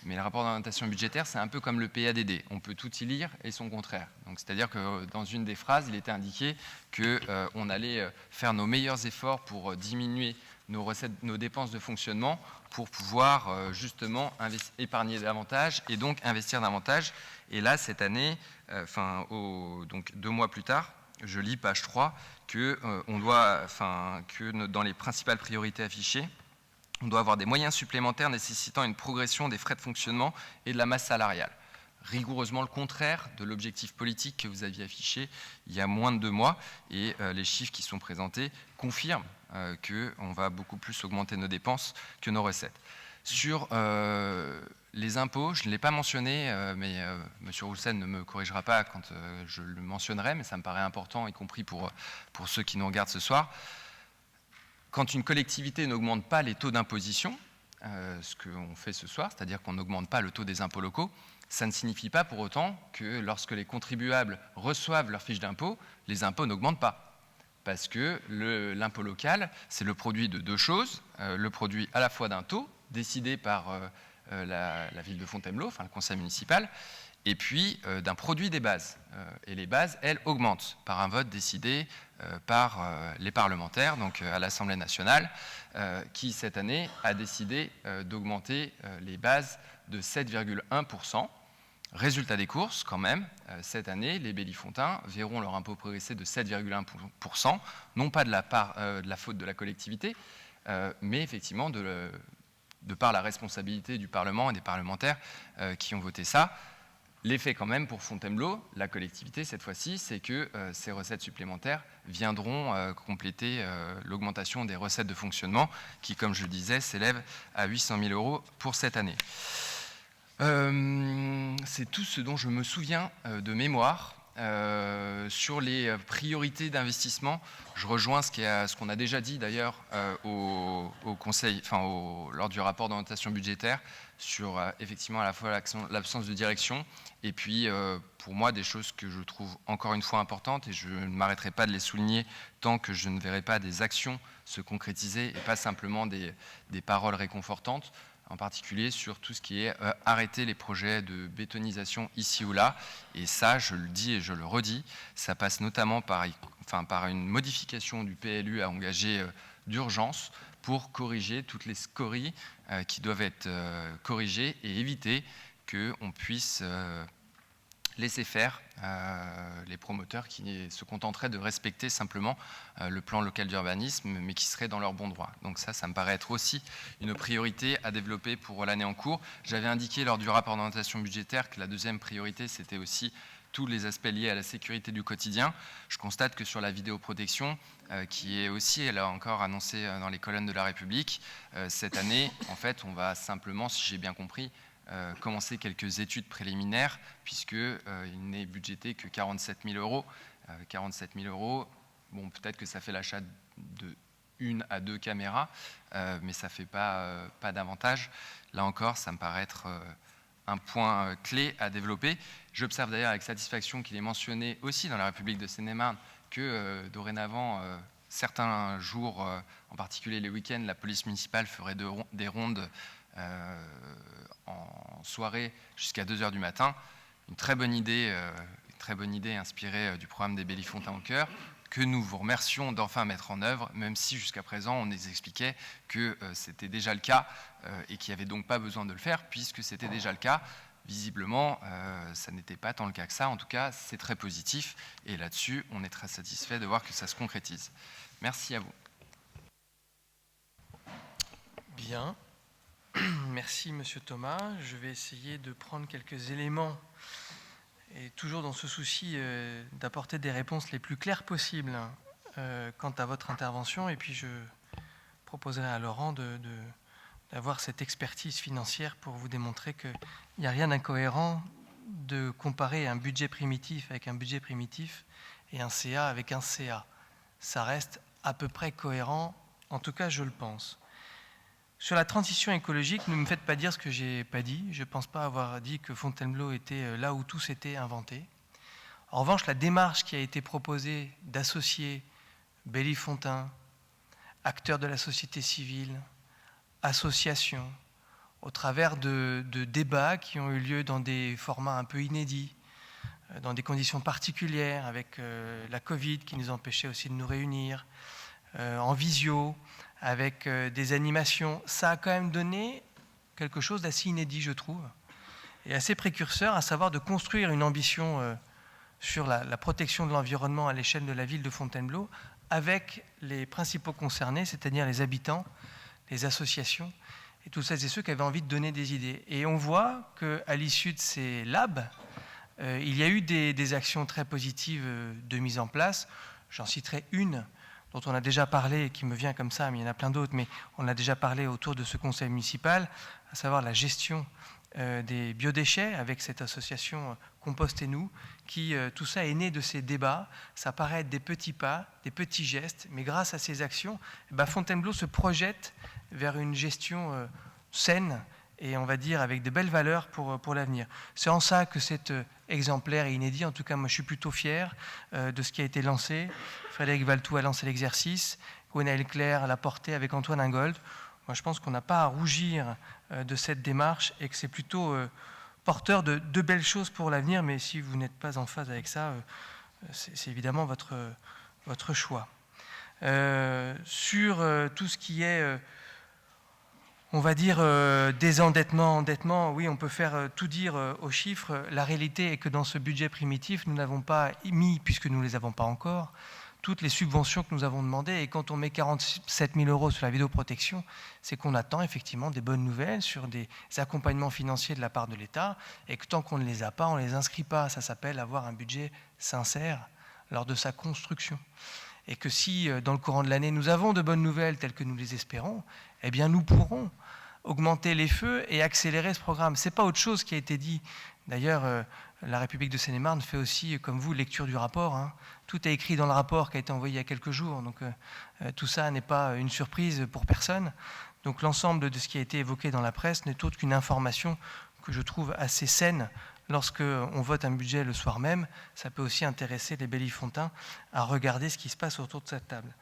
Mais le rapport d'orientation budgétaire, c'est un peu comme le PADD, on peut tout y lire et son contraire. Donc, c'est-à-dire que dans une des phrases, il était indiqué qu'on allait faire nos meilleurs efforts pour diminuer nos dépenses de fonctionnement pour pouvoir justement épargner davantage et donc investir davantage. Et là, cette année, donc 2 mois plus tard, je lis page 3, que dans les principales priorités affichées, on doit avoir des moyens supplémentaires nécessitant une progression des frais de fonctionnement et de la masse salariale. Rigoureusement le contraire de l'objectif politique que vous aviez affiché il y a moins de 2 mois, et les chiffres qui sont présentés confirment qu'on va beaucoup plus augmenter nos dépenses que nos recettes. Sur les impôts, je ne l'ai pas mentionné, mais M. Roussel ne me corrigera pas quand je le mentionnerai, mais ça me paraît important, y compris pour ceux qui nous regardent ce soir. Quand une collectivité n'augmente pas les taux d'imposition, ce qu'on fait ce soir, c'est-à-dire qu'on n'augmente pas le taux des impôts locaux, ça ne signifie pas pour autant que lorsque les contribuables reçoivent leur fiche d'impôt, les impôts n'augmentent pas. Parce que l'impôt local, c'est le produit de 2 choses, le produit à la fois d'un taux décidé par la ville de Fontainebleau, enfin le conseil municipal, et puis d'un produit des bases. Et les bases, elles, augmentent par un vote décidé par les parlementaires, donc à l'Assemblée nationale, qui cette année a décidé d'augmenter les bases de 7,1%. Résultat des courses, quand même, cette année, les Bellifontins verront leur impôt progresser de 7,1%, non pas de la faute de la collectivité, mais effectivement de par la responsabilité du Parlement et des parlementaires qui ont voté ça. L'effet quand même pour Fontainebleau, la collectivité cette fois-ci, c'est que ces recettes supplémentaires viendront compléter l'augmentation des recettes de fonctionnement qui, comme je le disais, s'élève à 800 000 € pour cette année. C'est tout ce dont je me souviens de mémoire. Sur les priorités d'investissement, je rejoins ce qu'on a déjà dit d'ailleurs au Conseil, lors du rapport d'orientation budgétaire, sur effectivement à la fois l'absence de direction et puis pour moi des choses que je trouve encore une fois importantes, et je ne m'arrêterai pas de les souligner tant que je ne verrai pas des actions se concrétiser et pas simplement des paroles réconfortantes, en particulier sur tout ce qui est arrêter les projets de bétonisation ici ou là. Et ça, je le dis et je le redis, ça passe notamment par une modification du PLU à engager d'urgence pour corriger toutes les scories qui doivent être corrigées et éviter qu'on puisse laisser faire les promoteurs qui se contenteraient de respecter simplement le plan local d'urbanisme, mais qui seraient dans leur bon droit. Donc ça me paraît être aussi une priorité à développer pour l'année en cours. J'avais indiqué lors du rapport d'orientation budgétaire que la deuxième priorité, c'était aussi tous les aspects liés à la sécurité du quotidien. Je constate que sur la vidéoprotection, qui est aussi, là encore, annoncée dans les colonnes de La République, cette année, en fait, on va simplement, si j'ai bien compris, commencer quelques études préliminaires, puisqu'il n'est budgété que 47 000 €. 47 000 €, bon, peut-être que ça fait l'achat de 1 à 2 caméras, mais ça ne fait pas davantage. Là encore, ça me paraît être un point clé à développer. J'observe d'ailleurs avec satisfaction qu'il est mentionné aussi dans La République de Seine-et-Marne que dorénavant, certains jours, en particulier les week-ends, la police municipale ferait des rondes en soirée jusqu'à 2 h du matin. Une très bonne idée inspirée du programme des Bellifontins au cœur, que nous vous remercions d'enfin mettre en œuvre, même si jusqu'à présent on nous expliquait que c'était déjà le cas et qu'il n'y avait donc pas besoin de le faire puisque c'était déjà le cas. Visiblement, ça n'était pas tant le cas que ça. En tout cas, c'est très positif et là-dessus, on est très satisfait de voir que ça se concrétise. Merci à vous. Bien. Merci, Monsieur Thomas. Je vais essayer de prendre quelques éléments, et toujours dans ce souci d'apporter des réponses les plus claires possibles quant à votre intervention. Et puis, je proposerai à Laurent d'avoir cette expertise financière pour vous démontrer qu'il n'y a rien d'incohérent de comparer un budget primitif avec un budget primitif et un CA avec un CA. Ça reste à peu près cohérent, en tout cas, je le pense. Sur la transition écologique, ne me faites pas dire ce que je n'ai pas dit. Je ne pense pas avoir dit que Fontainebleau était là où tout s'était inventé. En revanche, la démarche qui a été proposée d'associer Bellifontains, acteurs de la société civile, associations, au travers de débats qui ont eu lieu dans des formats un peu inédits, dans des conditions particulières, avec la Covid qui nous empêchait aussi de nous réunir, en visio, avec des animations, ça a quand même donné quelque chose d'assez inédit, je trouve, et assez précurseur, à savoir de construire une ambition sur la protection de l'environnement à l'échelle de la ville de Fontainebleau, avec les principaux concernés, c'est-à-dire les habitants, les associations, et tous celles et ceux qui avaient envie de donner des idées. Et on voit qu'à l'issue de ces labs, il y a eu des actions très positives de mise en place. J'en citerai une dont on a déjà parlé, et qui me vient comme ça, mais il y en a plein d'autres, mais on a déjà parlé autour de ce conseil municipal, à savoir la gestion des biodéchets avec cette association Compost et nous, qui, tout ça est né de ces débats. Ça paraît être des petits pas, des petits gestes, mais grâce à ces actions, Fontainebleau se projette vers une gestion saine et, on va dire, avec de belles valeurs pour l'avenir. C'est en ça que c'est exemplaire et inédit. En tout cas, moi, je suis plutôt fier de ce qui a été lancé. Frédéric Valtou a lancé l'exercice, Gwenaël Claire l'a porté avec Antoine Ingold. Moi, je pense qu'on n'a pas à rougir de cette démarche et que c'est plutôt porteur de belles choses pour l'avenir, mais si vous n'êtes pas en phase avec ça, c'est évidemment votre choix. Sur tout ce qui est, on va dire, désendettement, endettement, oui, on peut faire tout dire aux chiffres. La réalité est que dans ce budget primitif, nous n'avons pas mis, puisque nous ne les avons pas encore, toutes les subventions que nous avons demandées. Et quand on met 47 000 € sur la vidéoprotection, c'est qu'on attend effectivement des bonnes nouvelles sur des accompagnements financiers de la part de l'État, et que tant qu'on ne les a pas, on ne les inscrit pas. Ça s'appelle avoir un budget sincère lors de sa construction. Et que si, dans le courant de l'année, nous avons de bonnes nouvelles telles que nous les espérons, eh bien nous pourrons augmenter les feux et accélérer ce programme. Ce n'est pas autre chose qui a été dit. D'ailleurs, la République de Seine-et-Marne fait aussi, comme vous, lecture du rapport. Hein. Tout est écrit dans le rapport qui a été envoyé il y a quelques jours. Donc tout ça n'est pas une surprise pour personne. Donc l'ensemble de ce qui a été évoqué dans la presse n'est autre qu'une information que je trouve assez saine. Lorsqu'on vote un budget le soir même, ça peut aussi intéresser les Bellifontins à regarder ce qui se passe autour de cette table.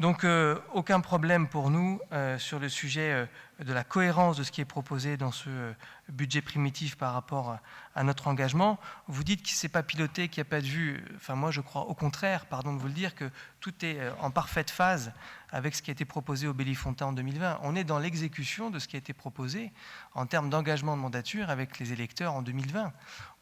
Donc aucun problème pour nous sur le sujet de la cohérence de ce qui est proposé dans ce budget primitif par rapport à notre engagement. Vous dites que ce n'est pas piloté, qu'il n'y a pas de vue. Enfin moi je crois au contraire, pardon de vous le dire, que tout est en parfaite phase avec ce qui a été proposé aux Bellifontins en 2020. On est dans l'exécution de ce qui a été proposé en termes d'engagement de mandature avec les électeurs en 2020.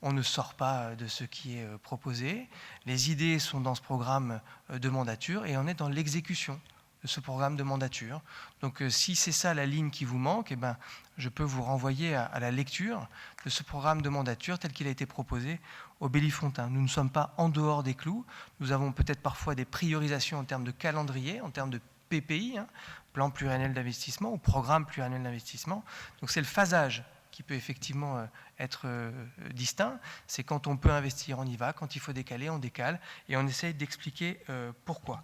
On ne sort pas de ce qui est proposé. Les idées sont dans ce programme de mandature et on est dans l'exécution de ce programme de mandature. Donc si c'est ça la ligne qui vous manque, eh ben, je peux vous renvoyer à la lecture de ce programme de mandature tel qu'il a été proposé aux Bellifontins. Nous ne sommes pas en dehors des clous. Nous avons peut-être parfois des priorisations en termes de calendrier, en termes de PPI, hein, plan pluriannuel d'investissement ou programme pluriannuel d'investissement. Donc c'est le phasage qui peut effectivement être distinct. C'est quand on peut investir, on y va. Quand il faut décaler, on décale. Et on essaye d'expliquer pourquoi.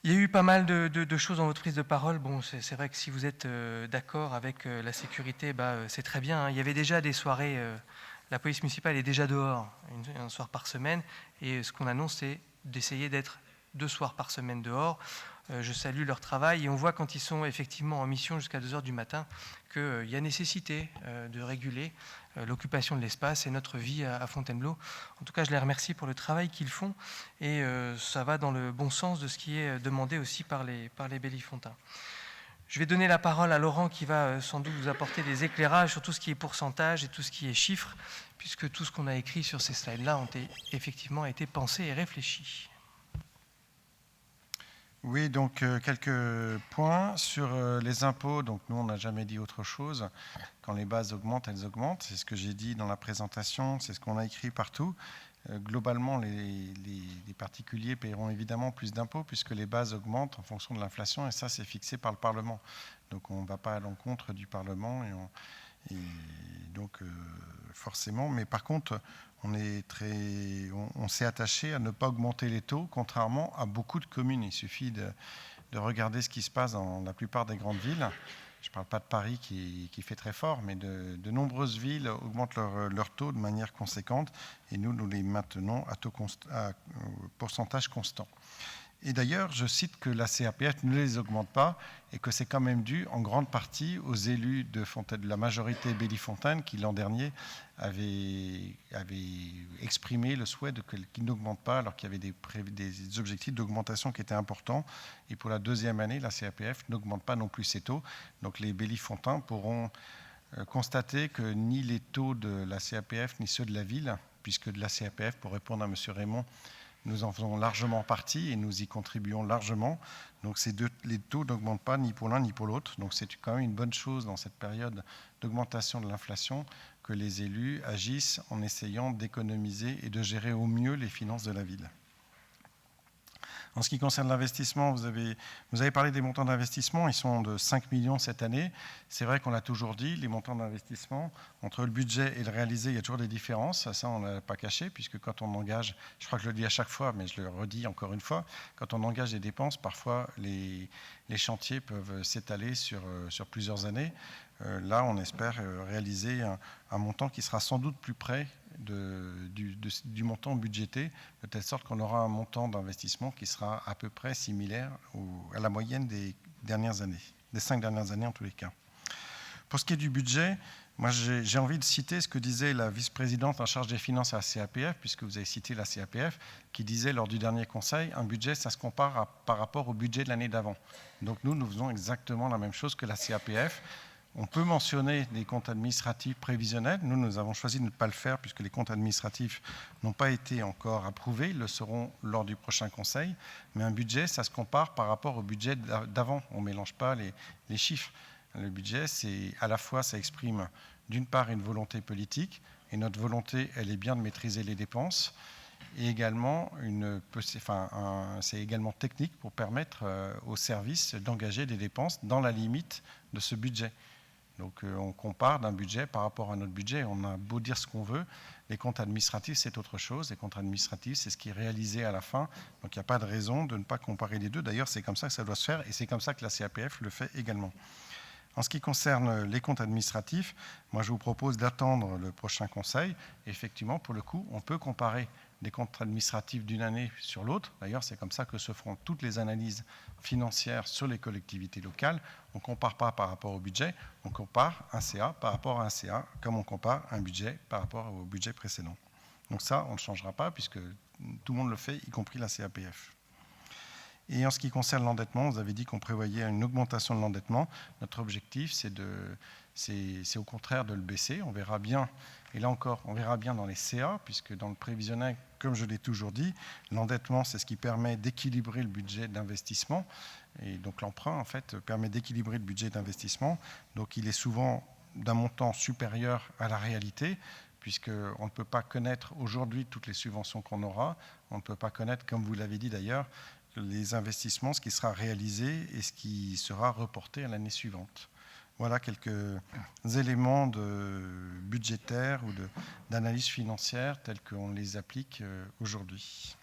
Il y a eu pas mal de choses dans votre prise de parole. Bon, c'est vrai que si vous êtes d'accord avec la sécurité, c'est très bien. Hein. Il y avait déjà des soirées, la police municipale est déjà dehors, un soir par semaine. Et ce qu'on annonce, c'est d'essayer d'être 2 soirs par semaine dehors. Je salue leur travail et on voit quand ils sont effectivement en mission jusqu'à 2 heures du matin qu'il y a nécessité de réguler l'occupation de l'espace et notre vie à Fontainebleau. En tout cas, je les remercie pour le travail qu'ils font et ça va dans le bon sens de ce qui est demandé aussi par les Bellifontins. Je vais donner la parole à Laurent qui va sans doute vous apporter des éclairages sur tout ce qui est pourcentage et tout ce qui est chiffres, puisque tout ce qu'on a écrit sur ces slides-là ont effectivement été pensé et réfléchi. Oui, donc quelques points sur les impôts. Donc nous, on n'a jamais dit autre chose. Quand les bases augmentent, elles augmentent. C'est ce que j'ai dit dans la présentation, c'est ce qu'on a écrit partout. Globalement, les particuliers paieront évidemment plus d'impôts puisque les bases augmentent en fonction de l'inflation et ça, c'est fixé par le Parlement. Donc on ne va pas à l'encontre du Parlement et donc forcément. Mais par contre, on s'est attaché à ne pas augmenter les taux, contrairement à beaucoup de communes. Il suffit de regarder ce qui se passe dans la plupart des grandes villes. Je ne parle pas de Paris qui fait très fort, mais de nombreuses villes augmentent leur taux de manière conséquente et nous les maintenons à pourcentage constant. Et d'ailleurs, je cite que la CAPF ne les augmente pas et que c'est quand même dû en grande partie aux élus de la majorité Bellifontaine qui l'an dernier avaient exprimé le souhait qu'ils n'augmentent pas alors qu'il y avait des objectifs d'augmentation qui étaient importants. Et pour la 2e année, la CAPF n'augmente pas non plus ses taux. Donc les Bellifontins pourront constater que ni les taux de la CAPF ni ceux de la ville, puisque de la CAPF, pour répondre à M. Raymond, nous en faisons largement partie et nous y contribuons largement. Donc les taux n'augmentent pas ni pour l'un ni pour l'autre. Donc c'est quand même une bonne chose dans cette période d'augmentation de l'inflation que les élus agissent en essayant d'économiser et de gérer au mieux les finances de la ville. En ce qui concerne l'investissement, vous avez parlé des montants d'investissement, ils sont de 5 millions cette année. C'est vrai qu'on l'a toujours dit, les montants d'investissement, entre le budget et le réalisé, il y a toujours des différences. Ça, on ne l'a pas caché, puisque quand on engage, je crois que je le dis à chaque fois, mais je le redis encore une fois, quand on engage des dépenses, parfois les chantiers peuvent s'étaler sur plusieurs années. Là, on espère réaliser un montant qui sera sans doute plus près du montant budgété, de telle sorte qu'on aura un montant d'investissement qui sera à peu près similaire à la moyenne des dernières années, des 5 dernières années en tous les cas. Pour ce qui est du budget, moi j'ai envie de citer ce que disait la vice-présidente en charge des finances à la CAPF, puisque vous avez cité la CAPF, qui disait lors du dernier conseil, un budget, ça se compare par rapport au budget de l'année d'avant. Donc nous faisons exactement la même chose que la CAPF. On peut mentionner des comptes administratifs prévisionnels. Nous avons choisi de ne pas le faire puisque les comptes administratifs n'ont pas été encore approuvés. Ils le seront lors du prochain conseil. Mais un budget, ça se compare par rapport au budget d'avant. On ne mélange pas les chiffres. Le budget, c'est à la fois, ça exprime d'une part une volonté politique, et notre volonté, elle est bien de maîtriser les dépenses, et également c'est également technique pour permettre aux services d'engager des dépenses dans la limite de ce budget. Donc on compare d'un budget par rapport à notre budget. On a beau dire ce qu'on veut, les comptes administratifs c'est autre chose. Les comptes administratifs c'est ce qui est réalisé à la fin. Donc il n'y a pas de raison de ne pas comparer les deux. D'ailleurs c'est comme ça que ça doit se faire et c'est comme ça que la CAPF le fait également. En ce qui concerne les comptes administratifs, moi je vous propose d'attendre le prochain conseil. Effectivement, pour le coup, on peut comparer des comptes administratifs d'une année sur l'autre. D'ailleurs, c'est comme ça que se feront toutes les analyses financières sur les collectivités locales. On ne compare pas par rapport au budget, on compare un CA par rapport à un CA, comme on compare un budget par rapport au budget précédent. Donc ça, on ne changera pas puisque tout le monde le fait, y compris la CAPF. Et en ce qui concerne l'endettement, vous avez dit qu'on prévoyait une augmentation de l'endettement. Notre objectif, c'est au contraire de le baisser. On verra bien, et là encore, on verra bien dans les CA, puisque dans le prévisionnel, comme je l'ai toujours dit, l'endettement, c'est ce qui permet d'équilibrer le budget d'investissement. Et donc l'emprunt, en fait, permet d'équilibrer le budget d'investissement. Donc il est souvent d'un montant supérieur à la réalité, puisqu'on ne peut pas connaître aujourd'hui toutes les subventions qu'on aura. On ne peut pas connaître, comme vous l'avez dit d'ailleurs, les investissements, ce qui sera réalisé et ce qui sera reporté à l'année suivante. Voilà quelques éléments budgétaires ou d'analyse financière tels qu'on les applique aujourd'hui.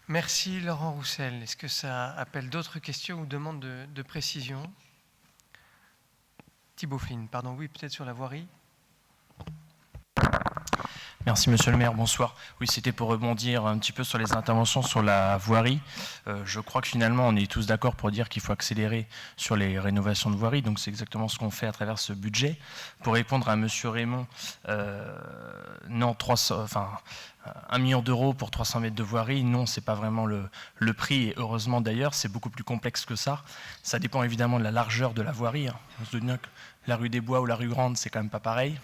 Merci Laurent Roussel. Est-ce que ça appelle d'autres questions ou demandes de précision? Thibaut Flynn, pardon, oui, peut-être sur la voirie. Merci Monsieur le maire, bonsoir. Oui, c'était pour rebondir un petit peu sur les interventions sur la voirie. Je crois que finalement on est tous d'accord pour dire qu'il faut accélérer sur les rénovations de voirie, donc c'est exactement ce qu'on fait à travers ce budget. Pour répondre à Monsieur Raymond, non, 1 million d'euros pour 300 mètres de voirie, non, c'est pas vraiment le prix, et heureusement d'ailleurs, c'est beaucoup plus complexe que ça. Ça dépend évidemment de la largeur de la voirie. On se doute bien que la rue des Bois ou la rue Grande, c'est quand même pas pareil.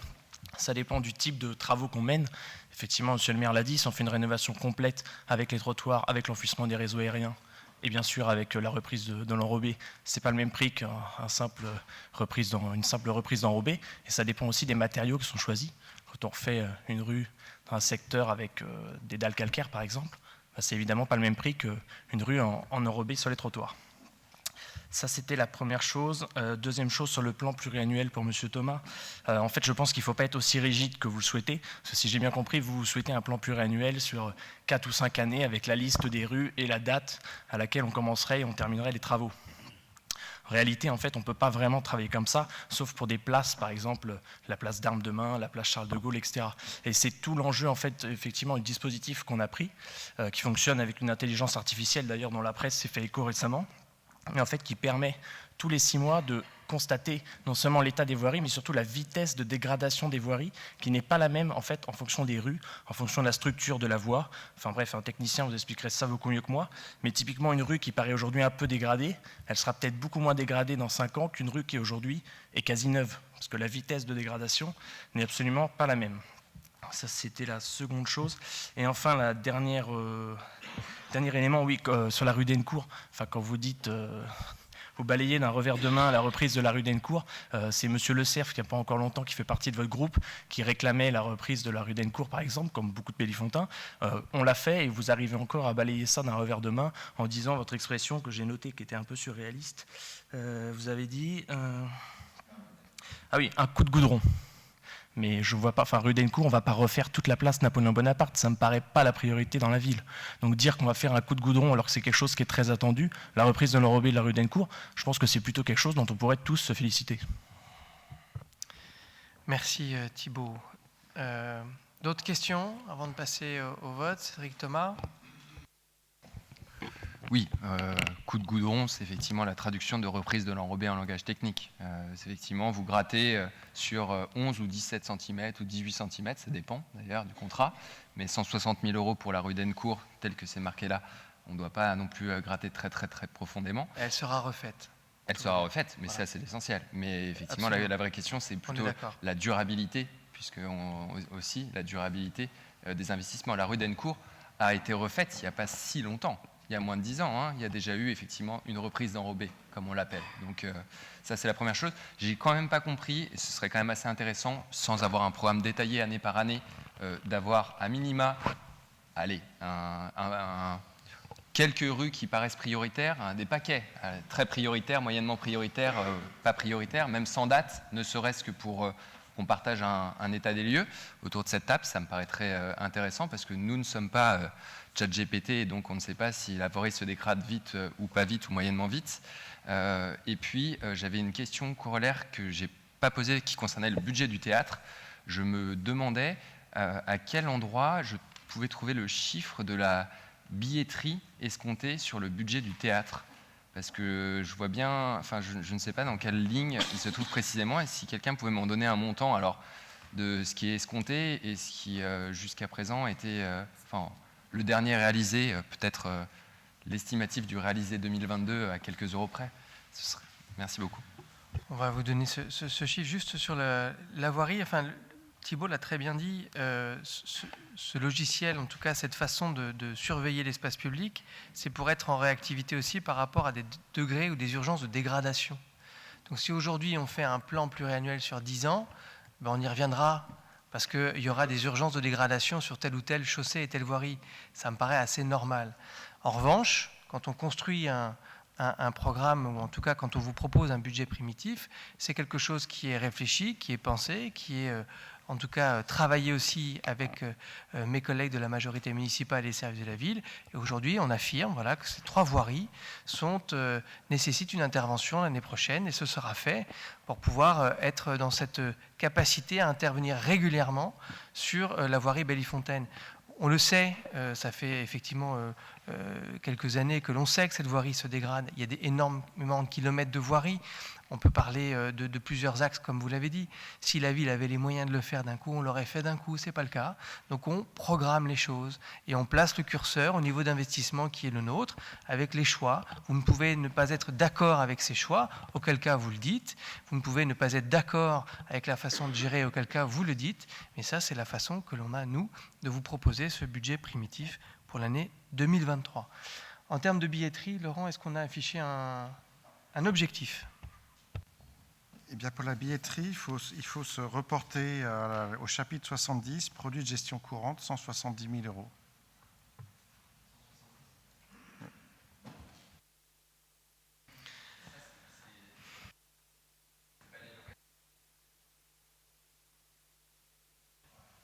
Ça dépend du type de travaux qu'on mène. Effectivement, monsieur le maire l'a dit, si on fait une rénovation complète avec les trottoirs, avec l'enfouissement des réseaux aériens, et bien sûr avec la reprise de l'enrobé, ce n'est pas le même prix qu'une simple reprise d'enrobé. Et ça dépend aussi des matériaux qui sont choisis. Quand on refait une rue dans un secteur avec des dalles calcaires, par exemple, c'est évidemment pas le même prix qu'une rue en enrobé sur les trottoirs. Ça, c'était la première chose. Deuxième chose, sur le plan pluriannuel pour M. Thomas. En fait, je pense qu'il ne faut pas être aussi rigide que vous le souhaitez. Parce que si j'ai bien compris, vous souhaitez un plan pluriannuel sur 4 ou 5 années avec la liste des rues et la date à laquelle on commencerait et on terminerait les travaux. En réalité, en fait, on ne peut pas vraiment travailler comme ça, sauf pour des places, par exemple, la place d'Armes de Main, la place Charles de Gaulle, etc. Et c'est tout l'enjeu, en fait, effectivement, du dispositif qu'on a pris, qui fonctionne avec une intelligence artificielle, d'ailleurs, dont la presse s'est fait écho récemment, mais en fait qui permet tous les 6 mois de constater non seulement l'état des voiries, mais surtout la vitesse de dégradation des voiries, qui n'est pas la même en fait en fonction des rues, en fonction de la structure de la voie. Enfin bref, un technicien vous expliquerait ça beaucoup mieux que moi, mais typiquement une rue qui paraît aujourd'hui un peu dégradée, elle sera peut-être beaucoup moins dégradée dans 5 ans qu'une rue qui aujourd'hui est quasi neuve, parce que la vitesse de dégradation n'est absolument pas la même. Ça, c'était la seconde chose. Et enfin, la dernier élément, oui, sur la rue d'Hennecourt, enfin, quand vous dites, vous balayez d'un revers de main la reprise de la rue d'Hennecourt, c'est M. Le Cerf, qui n'a pas encore longtemps, qui fait partie de votre groupe, qui réclamait la reprise de la rue d'Hennecourt, par exemple, comme beaucoup de Pélifontins. On l'a fait et vous arrivez encore à balayer ça d'un revers de main en disant votre expression que j'ai notée, qui était un peu surréaliste. Vous avez dit... Ah oui, un coup de goudron. Mais je vois pas, enfin rue d'Hennecourt, on ne va pas refaire toute la place Napoléon Bonaparte, ça ne me paraît pas la priorité dans la ville. Donc dire qu'on va faire un coup de goudron alors que c'est quelque chose qui est très attendu, la reprise de l'enrobé de la rue d'Hennecourt, je pense que c'est plutôt quelque chose dont on pourrait tous se féliciter. Merci Thibaut. D'autres questions avant de passer au vote? Cédric Thomas. Oui, coup de goudron, c'est effectivement la traduction de reprise de l'enrobé en langage technique. C'est effectivement, vous grattez sur 11 ou 17 cm ou 18 cm, ça dépend d'ailleurs du contrat, mais 160 000 € pour la rue d'Ennecourt, tel que c'est marqué là, on ne doit pas non plus gratter très profondément. Elle sera refaite. Elle sera refaite, mais Voilà. ça c'est l'essentiel. Mais effectivement, Absolument. la vraie question, c'est plutôt la durabilité, puisque aussi la durabilité des investissements. La rue d'Ennecourt a été refaite il n'y a pas si longtemps. Il y a moins de 10 ans, hein, il y a déjà eu effectivement une reprise d'enrobé, comme on l'appelle. Donc ça, c'est la première chose. J'ai quand même pas compris, et ce serait quand même assez intéressant, sans avoir un programme détaillé année par année, d'avoir à minima, allez, quelques rues qui paraissent prioritaires, des paquets, très prioritaires, moyennement prioritaires, pas prioritaires, même sans date, ne serait-ce que pour qu'on partage un état des lieux autour de cette table. Ça me paraîtrait intéressant parce que nous ne sommes pas ChatGPT et donc on ne sait pas si la voirie se dégrade vite ou pas vite ou moyennement vite. Et puis j'avais une question corollaire que je n'ai pas posée qui concernait le budget du théâtre. Je me demandais à quel endroit je pouvais trouver le chiffre de la billetterie escomptée sur le budget du théâtre. Parce que je vois bien, enfin je ne sais pas dans quelle ligne il se trouve précisément, et si quelqu'un pouvait m'en donner un montant alors de ce qui est escompté et ce qui jusqu'à présent était, le dernier réalisé, peut-être l'estimatif du réalisé 2022 à quelques euros près. Merci beaucoup. On va vous donner ce chiffre juste sur la voirie. Enfin, Thibault l'a très bien dit, ce logiciel, en tout cas cette façon de surveiller l'espace public, c'est pour être en réactivité aussi par rapport à des degrés ou des urgences de dégradation. Donc si aujourd'hui on fait un plan pluriannuel sur 10 ans, ben on y reviendra parce qu'il y aura des urgences de dégradation sur telle ou telle chaussée et telle voirie. Ça me paraît assez normal. En revanche, quand on construit un programme, ou en tout cas quand on vous propose un budget primitif, c'est quelque chose qui est réfléchi, qui est pensé, qui est en tout cas travaillé aussi avec mes collègues de la majorité municipale et les services de la ville. Et aujourd'hui, on affirme voilà, que ces 3 voiries nécessitent une intervention l'année prochaine, et ce sera fait pour pouvoir être dans cette capacité à intervenir régulièrement sur la voirie Bellifontaine. On le sait, ça fait effectivement quelques années que l'on sait que cette voirie se dégrade. Il y a énormément de kilomètres de voirie. On peut parler de plusieurs axes, comme vous l'avez dit. Si la ville avait les moyens de le faire d'un coup, on l'aurait fait d'un coup. Ce n'est pas le cas. Donc on programme les choses et on place le curseur au niveau d'investissement qui est le nôtre, avec les choix. Vous ne pouvez ne pas être d'accord avec ces choix, auquel cas vous le dites. Vous ne pouvez ne pas être d'accord avec la façon de gérer, auquel cas vous le dites. Mais ça, c'est la façon que l'on a, nous, de vous proposer ce budget primitif pour l'année 2023. En termes de billetterie, Laurent, est-ce qu'on a affiché un objectif ? Eh bien, pour la billetterie, il faut se reporter au chapitre 70, produits de gestion courante, 170 000 €.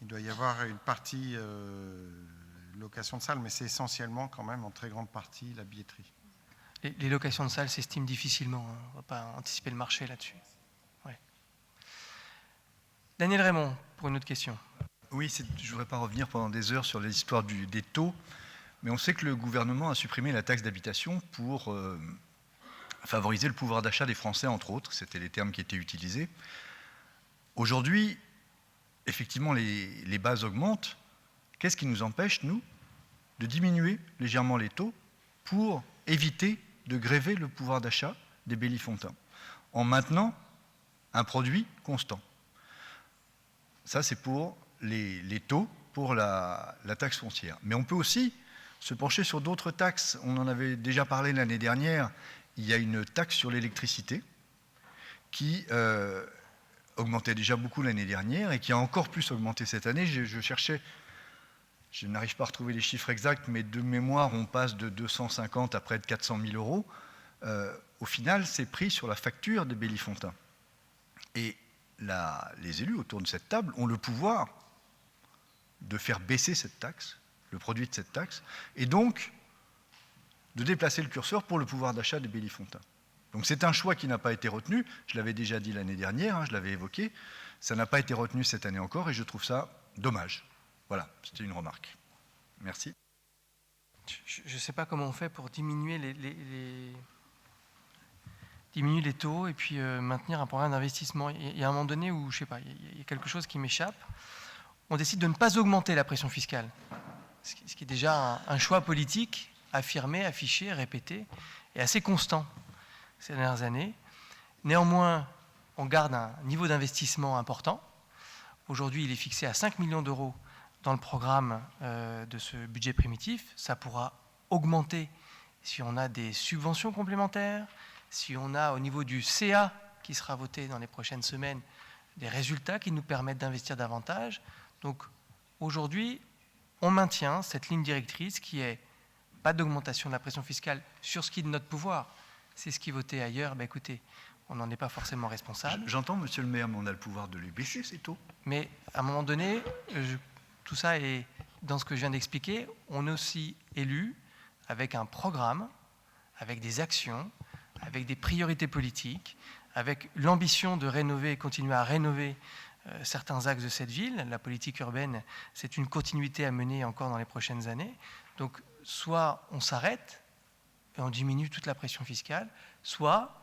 Il doit y avoir une partie location de salle, mais c'est essentiellement quand même en très grande partie la billetterie. Les locations de salles s'estiment difficilement. On ne va pas anticiper le marché là-dessus. Ouais. Daniel Raymond, pour une autre question. Oui, je ne voudrais pas revenir pendant des heures sur l'histoire des taux, mais on sait que le gouvernement a supprimé la taxe d'habitation pour favoriser le pouvoir d'achat des Français, entre autres. C'était les termes qui étaient utilisés. Aujourd'hui, effectivement, les bases augmentent. Qu'est-ce qui nous empêche, nous, de diminuer légèrement les taux pour éviter de gréver le pouvoir d'achat des Bellifontins en maintenant un produit constant? Ça, c'est pour les taux, pour la taxe foncière. Mais on peut aussi se pencher sur d'autres taxes. On en avait déjà parlé l'année dernière. Il y a une taxe sur l'électricité qui augmentait déjà beaucoup l'année dernière et qui a encore plus augmenté cette année. Je cherchais, je n'arrive pas à retrouver les chiffres exacts, mais de mémoire, on passe de 250 à près de 400 000 €. Au final, c'est pris sur la facture des Bellifontins. Et les élus autour de cette table ont le pouvoir de faire baisser cette taxe, le produit de cette taxe, et donc de déplacer le curseur pour le pouvoir d'achat des Bellifontins. Donc c'est un choix qui n'a pas été retenu, je l'avais déjà dit l'année dernière, je l'avais évoqué, ça n'a pas été retenu cette année encore et je trouve ça dommage. Voilà, c'était une remarque. Merci. Je ne sais pas comment on fait pour diminuer diminuer les taux et puis maintenir un programme d'investissement. Il y a un moment donné où, je ne sais pas, il y a quelque chose qui m'échappe. On décide de ne pas augmenter la pression fiscale, ce qui est déjà un choix politique affirmé, affiché, répété, et assez constant ces dernières années. Néanmoins, on garde un niveau d'investissement important. Aujourd'hui, il est fixé à 5 millions d'euros dans le programme de ce budget primitif. Ça pourra augmenter si on a des subventions complémentaires, si on a au niveau du CA qui sera voté dans les prochaines semaines des résultats qui nous permettent d'investir davantage. Donc aujourd'hui, on maintient cette ligne directrice qui est pas d'augmentation de la pression fiscale sur ce qui est de notre pouvoir. C'est ce qui est voté ailleurs. Ben écoutez, on n'en est pas forcément responsable. J'entends, monsieur le maire, mais on a le pouvoir de les baisser, ces taux. Mais à un moment donné, tout ça est dans ce que je viens d'expliquer. On est aussi élu avec un programme, avec des actions, avec des priorités politiques, avec l'ambition de rénover et continuer à rénover certains axes de cette ville. La politique urbaine, c'est une continuité à mener encore dans les prochaines années. Donc, soit on s'arrête et on diminue toute la pression fiscale, soit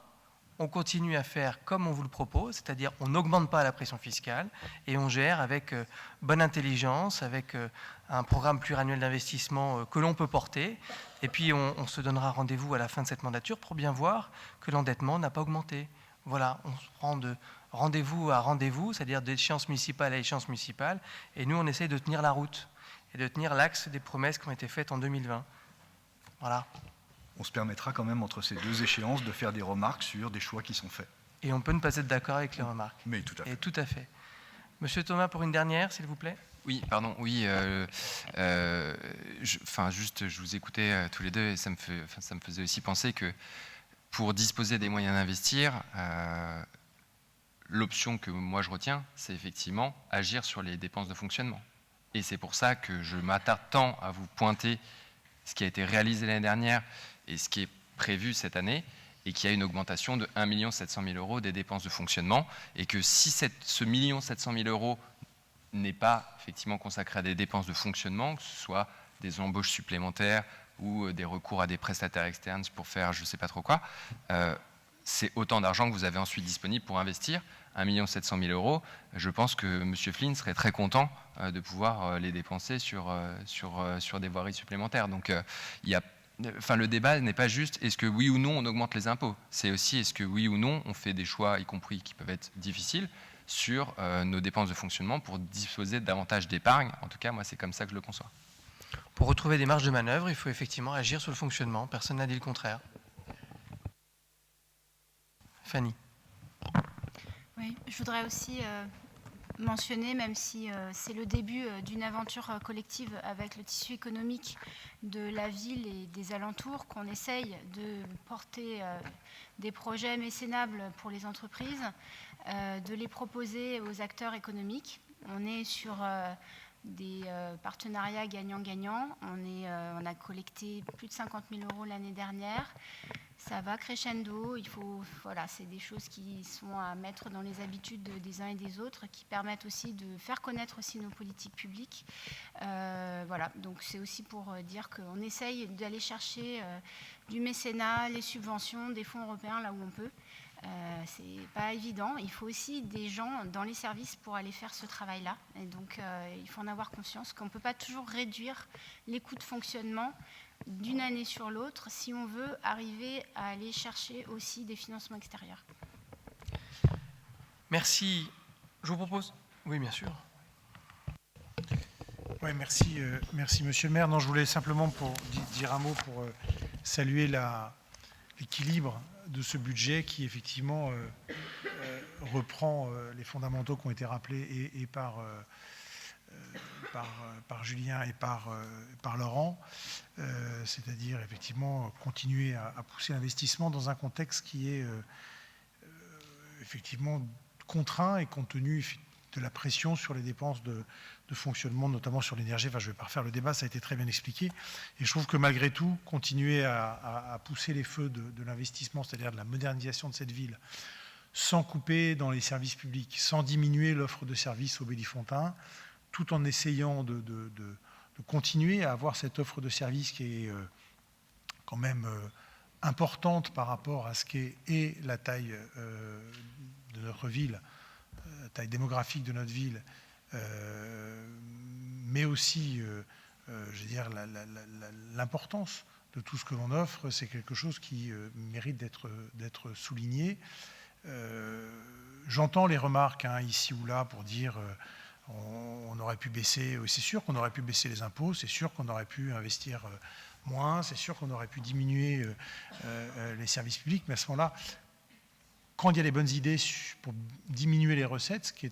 on continue à faire comme on vous le propose, c'est-à-dire on n'augmente pas la pression fiscale et on gère avec bonne intelligence, avec un programme pluriannuel d'investissement que l'on peut porter. Et puis on se donnera rendez-vous à la fin de cette mandature pour bien voir que l'endettement n'a pas augmenté. Voilà, on se rend de rendez-vous à rendez-vous, c'est-à-dire d'échéance municipale à échéance municipale. Et nous, on essaye de tenir la route et de tenir l'axe des promesses qui ont été faites en 2020. Voilà. On se permettra quand même, entre ces deux échéances, de faire des remarques sur des choix qui sont faits. Et on peut ne pas être d'accord avec les remarques. Mais tout à fait. Et tout à fait. Monsieur Thomas, pour une dernière, s'il vous plaît. Oui, pardon, oui. Je vous écoutais tous les deux et ça me faisait aussi penser que pour disposer des moyens d'investir, l'option que moi je retiens, c'est effectivement agir sur les dépenses de fonctionnement. Et c'est pour ça que je m'attarde tant à vous pointer ce qui a été réalisé l'année dernière et ce qui est prévu cette année, et qu'il y a une augmentation de 1 700 000 euros des dépenses de fonctionnement, et que si ce 1 700 000 euros n'est pas effectivement consacré à des dépenses de fonctionnement, que ce soit des embauches supplémentaires ou des recours à des prestataires externes pour faire je ne sais pas trop quoi, c'est autant d'argent que vous avez ensuite disponible pour investir. 1 700 000 euros, je pense que M. Flynn serait très content de pouvoir les dépenser sur des voiries supplémentaires. Donc le débat n'est pas juste est-ce que oui ou non on augmente les impôts, c'est aussi est-ce que oui ou non on fait des choix, y compris qui peuvent être difficiles, sur nos dépenses de fonctionnement pour disposer davantage d'épargne. En tout cas, moi, c'est comme ça que je le conçois. Pour retrouver des marges de manœuvre, il faut effectivement agir sur le fonctionnement. Personne n'a dit le contraire. Fanny. Oui, je voudrais aussi mentionner, même si c'est le début d'une aventure collective avec le tissu économique de la ville et des alentours, qu'on essaye de porter des projets mécénables pour les entreprises, de les proposer aux acteurs économiques. On est sur des partenariats gagnant-gagnant. On a collecté plus de 50 000 euros l'année dernière. Ça va crescendo. C'est des choses qui sont à mettre dans les habitudes des uns et des autres, qui permettent aussi de faire connaître aussi nos politiques publiques. Donc c'est aussi pour dire qu'on essaye d'aller chercher du mécénat, les subventions, des fonds européens là où on peut. C'est pas évident. Il faut aussi des gens dans les services pour aller faire ce travail-là. Et donc, il faut en avoir conscience qu'on ne peut pas toujours réduire les coûts de fonctionnement d'une année sur l'autre si on veut arriver à aller chercher aussi des financements extérieurs. Merci. Je vous propose. Oui, bien sûr. Oui, merci, monsieur le maire. Non, je voulais simplement dire un mot pour saluer l'équilibre de ce budget qui effectivement reprend les fondamentaux qui ont été rappelés et par Julien et par Laurent, c'est-à-dire effectivement continuer à pousser l'investissement dans un contexte qui est effectivement contraint et compte tenu de la pression sur les dépenses de fonctionnement, notamment sur l'énergie. Enfin, je ne vais pas refaire le débat, ça a été très bien expliqué. Et je trouve que malgré tout, continuer à pousser les feux de l'investissement, c'est-à-dire de la modernisation de cette ville, sans couper dans les services publics, sans diminuer l'offre de services au Bélifontain, tout en essayant de continuer à avoir cette offre de service qui est quand même importante par rapport à ce qu'est la taille de notre ville, la taille démographique de notre ville, mais aussi, je veux dire, l'importance de tout ce que l'on offre, c'est quelque chose qui mérite d'être souligné. J'entends les remarques ici ou là pour dire on aurait pu baisser, c'est sûr qu'on aurait pu baisser les impôts, c'est sûr qu'on aurait pu investir moins, c'est sûr qu'on aurait pu diminuer les services publics, mais à ce moment-là, quand il y a les bonnes idées pour diminuer les recettes, ce qui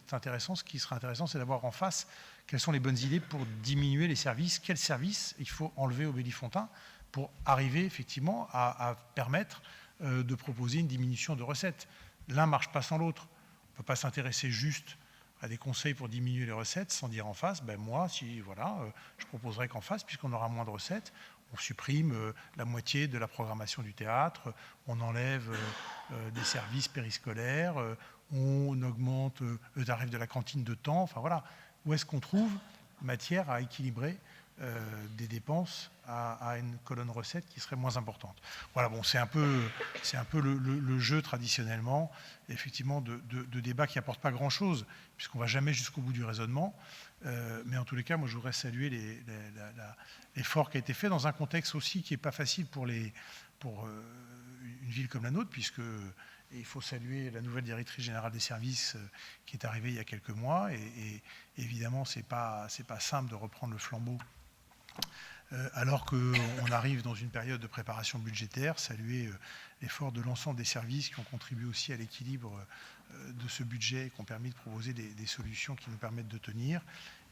serait intéressant, c'est d'avoir en face quelles sont les bonnes idées pour diminuer les services, quels services il faut enlever au Bélifontain pour arriver effectivement à permettre de proposer une diminution de recettes. L'un ne marche pas sans l'autre. On ne peut pas s'intéresser juste à des conseils pour diminuer les recettes sans dire en face, moi, je proposerais qu'en face, puisqu'on aura moins de recettes, on supprime la moitié de la programmation du théâtre, on enlève des services périscolaires, on augmente le tarif de la cantine de temps, enfin voilà. Où est-ce qu'on trouve matière à équilibrer des dépenses à une colonne recette qui serait moins importante. Voilà, bon, c'est un peu le jeu traditionnellement, effectivement, de débats qui n'apportent pas grand-chose, puisqu'on ne va jamais jusqu'au bout du raisonnement. Mais en tous les cas, moi, je voudrais saluer l'effort qui a été fait dans un contexte aussi qui n'est pas facile pour une ville comme la nôtre, puisque il faut saluer la nouvelle directrice générale des services qui est arrivée il y a quelques mois, et évidemment, c'est pas simple de reprendre le flambeau alors qu'on arrive dans une période de préparation budgétaire. Saluer l'effort de l'ensemble des services qui ont contribué aussi à l'équilibre de ce budget et qui ont permis de proposer des solutions qui nous permettent de tenir.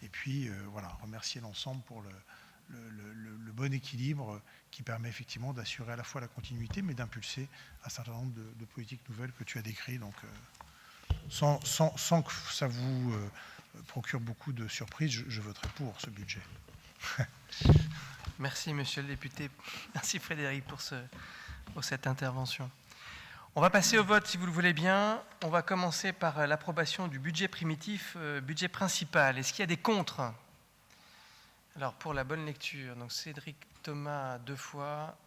Et puis, voilà, remercier l'ensemble pour le bon équilibre qui permet effectivement d'assurer à la fois la continuité, mais d'impulser un certain nombre de politiques nouvelles que tu as décrites. Donc, sans que ça vous procure beaucoup de surprises, je voterai pour ce budget. Merci, monsieur le député. Merci, Frédéric, pour cette intervention. On va passer au vote, si vous le voulez bien. On va commencer par l'approbation du budget primitif, budget principal. Est-ce qu'il y a des contre ? Alors, pour la bonne lecture, donc Cédric Thomas 2 fois,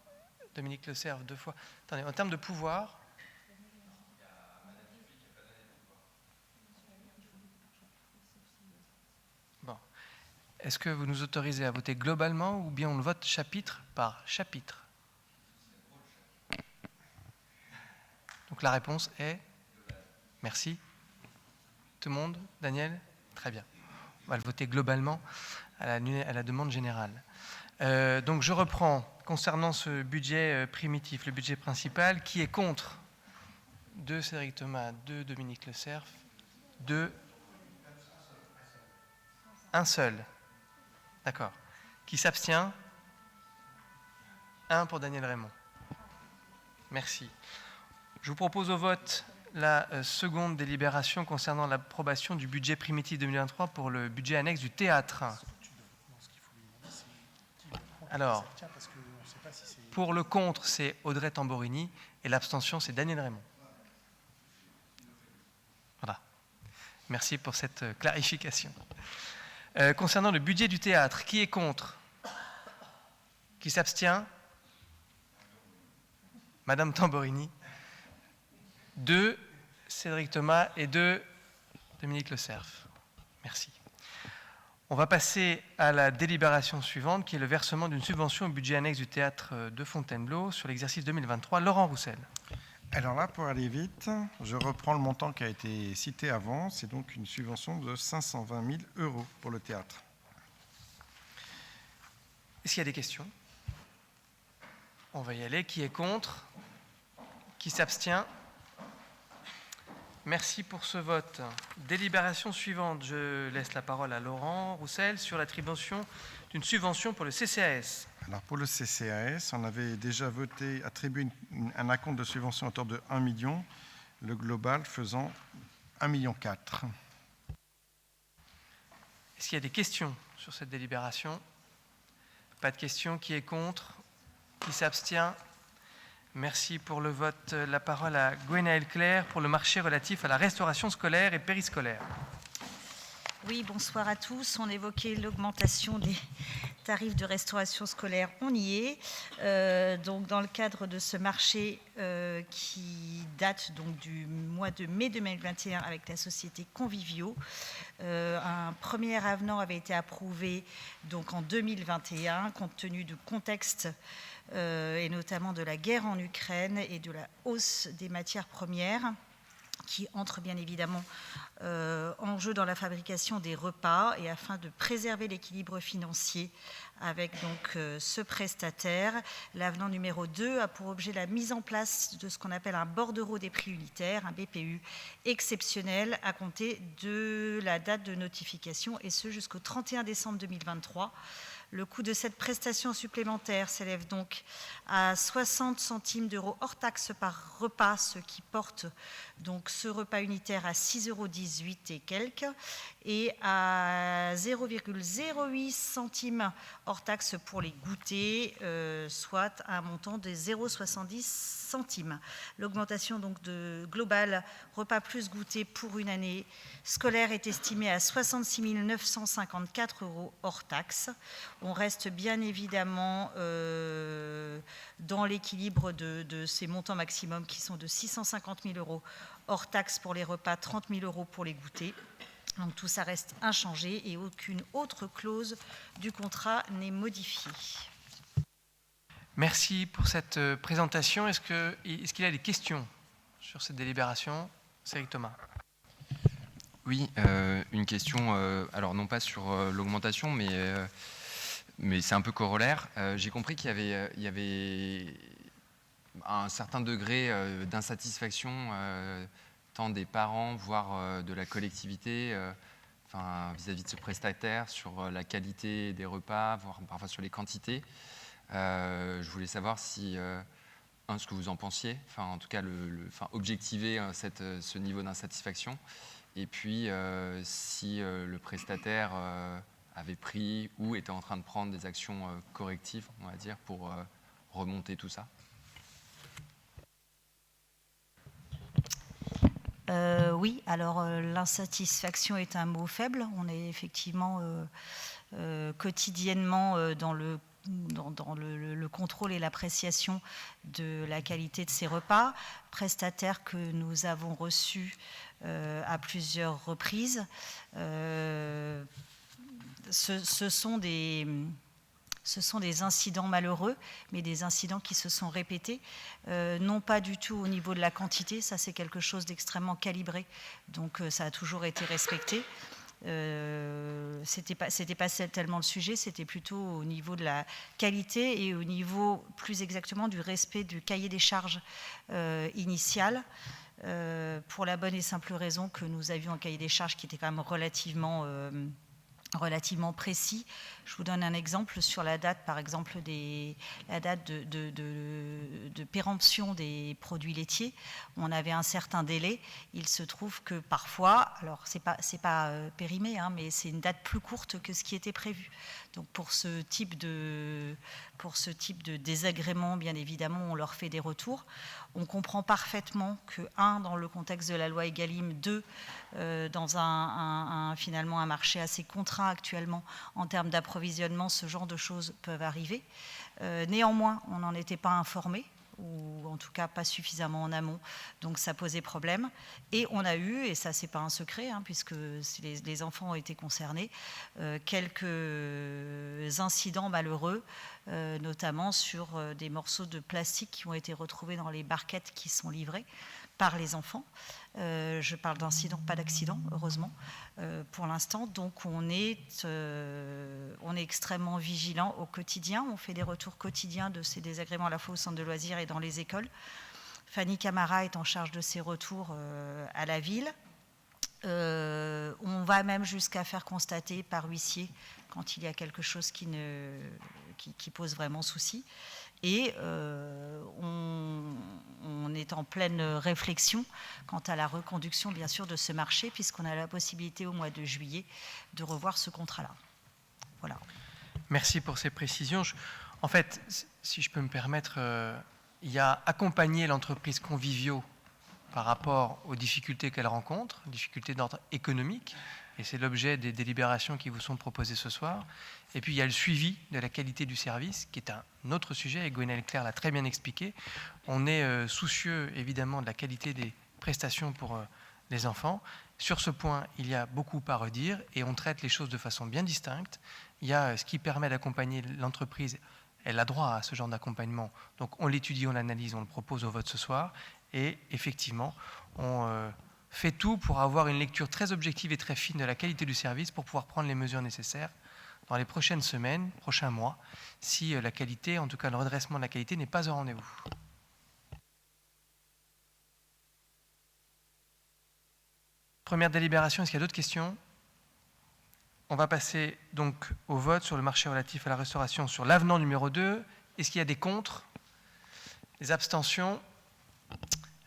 Dominique Le Cerf 2 fois. Attendez, en termes de pouvoir... Bon. Est-ce que vous nous autorisez à voter globalement ou bien on le vote chapitre par chapitre ? Donc la réponse est... Merci. Tout le monde ? Daniel ? Très bien. On va le voter globalement à la demande générale. Donc je reprends. Concernant ce budget primitif, le budget principal, qui est contre ? 2 Cédric Thomas, 2 Dominique Le Cerf, 2... Un seul. D'accord. Qui s'abstient ? 1 pour Daniel Raymond. Merci. Je vous propose au vote la seconde délibération concernant l'approbation du budget primitif 2023 pour le budget annexe du théâtre. Alors, pour le contre, c'est Audrey Tamborini et l'abstention, c'est Daniel Raymond. Voilà. Merci pour cette clarification. Concernant le budget du théâtre, qui est contre ? Qui s'abstient ? Madame Tamborini. 2 Cédric Thomas et 2 Dominique Le Cerf. Merci. On va passer à la délibération suivante, qui est le versement d'une subvention au budget annexe du théâtre de Fontainebleau sur l'exercice 2023. Laurent Roussel. Alors là, pour aller vite, je reprends le montant qui a été cité avant. C'est donc une subvention de 520 000 € pour le théâtre. Est-ce qu'il y a des questions ? On va y aller. Qui est contre ? Qui s'abstient ? Merci pour ce vote. Délibération suivante. Je laisse la parole à Laurent Roussel sur l'attribution d'une subvention pour le CCAS. Alors pour le CCAS, on avait déjà voté attribuer un acompte de subvention à hauteur de 1 million, le global faisant 1,4 million. Est-ce qu'il y a des questions sur cette délibération ? Pas de questions. Qui est contre ? Qui s'abstient ? Merci pour le vote. La parole à Gwenaëlle Claire pour le marché relatif à la restauration scolaire et périscolaire. Oui, bonsoir à tous. On évoquait l'augmentation des tarifs de restauration scolaire, on y est. Donc, dans le cadre de ce marché qui date donc du mois de mai 2021 avec la société Convivio, un premier avenant avait été approuvé donc en 2021 compte tenu du contexte et notamment de la guerre en Ukraine et de la hausse des matières premières qui entre bien évidemment en jeu dans la fabrication des repas, et afin de préserver l'équilibre financier avec donc ce prestataire, l'avenant numéro 2 a pour objet la mise en place de ce qu'on appelle un bordereau des prix unitaires, un BPU exceptionnel à compter de la date de notification, et ce jusqu'au 31 décembre 2023. Le coût de cette prestation supplémentaire s'élève donc à 60 centimes d'euros hors taxe par repas, ce qui porte donc ce repas unitaire à 6,18 € et quelques, et à 0,08 centimes hors taxe pour les goûters, soit un montant de 0,70 centimes. L'augmentation donc de globale repas plus goûter pour une année scolaire est estimée à 66 954 € hors taxe. On reste bien évidemment dans l'équilibre de ces montants maximums qui sont de 650 000 € hors taxe pour les repas, 30 000 € pour les goûters. Donc tout ça reste inchangé et aucune autre clause du contrat n'est modifiée. Merci pour cette présentation. Est-ce qu'il y a des questions sur cette délibération? Cédric Thomas. Oui, une question, alors non pas sur l'augmentation, mais c'est un peu corollaire. J'ai compris qu'il y avait un certain degré d'insatisfaction tant des parents, voire de la collectivité, vis-à-vis de ce prestataire, sur la qualité des repas, voire parfois sur les quantités. Je voulais savoir si, ce que vous en pensiez, en tout cas, objectiver ce niveau d'insatisfaction, et puis si le prestataire avait pris ou était en train de prendre des actions correctives, on va dire, pour remonter tout ça. Oui, alors l'insatisfaction est un mot faible. On est effectivement quotidiennement dans le contrôle et l'appréciation de la qualité de ces repas, prestataires que nous avons reçus à plusieurs reprises. Ce sont des incidents malheureux, mais des incidents qui se sont répétés, non pas du tout au niveau de la quantité, ça c'est quelque chose d'extrêmement calibré, donc ça a toujours été respecté. C'était pas tellement le sujet, c'était plutôt au niveau de la qualité et au niveau plus exactement du respect du cahier des charges initial, pour la bonne et simple raison que nous avions un cahier des charges qui était quand même relativement précis. Je vous donne un exemple sur la date, par exemple, la date de péremption des produits laitiers. On avait un certain délai. Il se trouve que parfois, alors c'est pas périmé, mais c'est une date plus courte que ce qui était prévu. Donc pour ce type de désagrément, bien évidemment, on leur fait des retours. On comprend parfaitement que, dans le contexte de la loi Egalim, 2, dans finalement un marché assez contraint actuellement en termes d'approvisionnement, ce genre de choses peuvent arriver. Néanmoins, on n'en était pas informé, ou en tout cas pas suffisamment en amont, donc ça posait problème. Et on a eu, et ça c'est pas un secret, puisque les enfants ont été concernés, quelques incidents malheureux, notamment sur des morceaux de plastique qui ont été retrouvés dans les barquettes qui sont livrées par les enfants. Je parle d'incidents, pas d'accidents, heureusement, pour l'instant. Donc on est extrêmement vigilant au quotidien. On fait des retours quotidiens de ces désagréments à la fois au centre de loisirs et dans les écoles. Fanny Camara est en charge de ces retours à la ville. On va même jusqu'à faire constater par huissier quand il y a quelque chose qui pose vraiment souci. Et on est en pleine réflexion quant à la reconduction, bien sûr, de ce marché, puisqu'on a la possibilité au mois de juillet de revoir ce contrat-là. Voilà. Merci pour ces précisions. En fait, si je peux me permettre, il y a accompagné l'entreprise Convivio par rapport aux difficultés qu'elle rencontre, difficultés d'ordre économique, et c'est l'objet des délibérations qui vous sont proposées ce soir. Et puis il y a le suivi de la qualité du service, qui est un autre sujet, et Gwenaëlle Claire l'a très bien expliqué. On est soucieux évidemment de la qualité des prestations pour les enfants. Sur ce point, il y a beaucoup à redire, et on traite les choses de façon bien distincte. Il y a ce qui permet d'accompagner l'entreprise, elle a droit à ce genre d'accompagnement, donc on l'étudie, on l'analyse, on le propose au vote ce soir, et effectivement, on fait tout pour avoir une lecture très objective et très fine de la qualité du service pour pouvoir prendre les mesures nécessaires dans les prochaines semaines, prochains mois, si la qualité, en tout cas le redressement de la qualité, n'est pas au rendez-vous. Première délibération, est-ce qu'il y a d'autres questions? On va passer donc au vote sur le marché relatif à la restauration sur l'avenant numéro 2. Est-ce qu'il y a des contre? Des abstentions?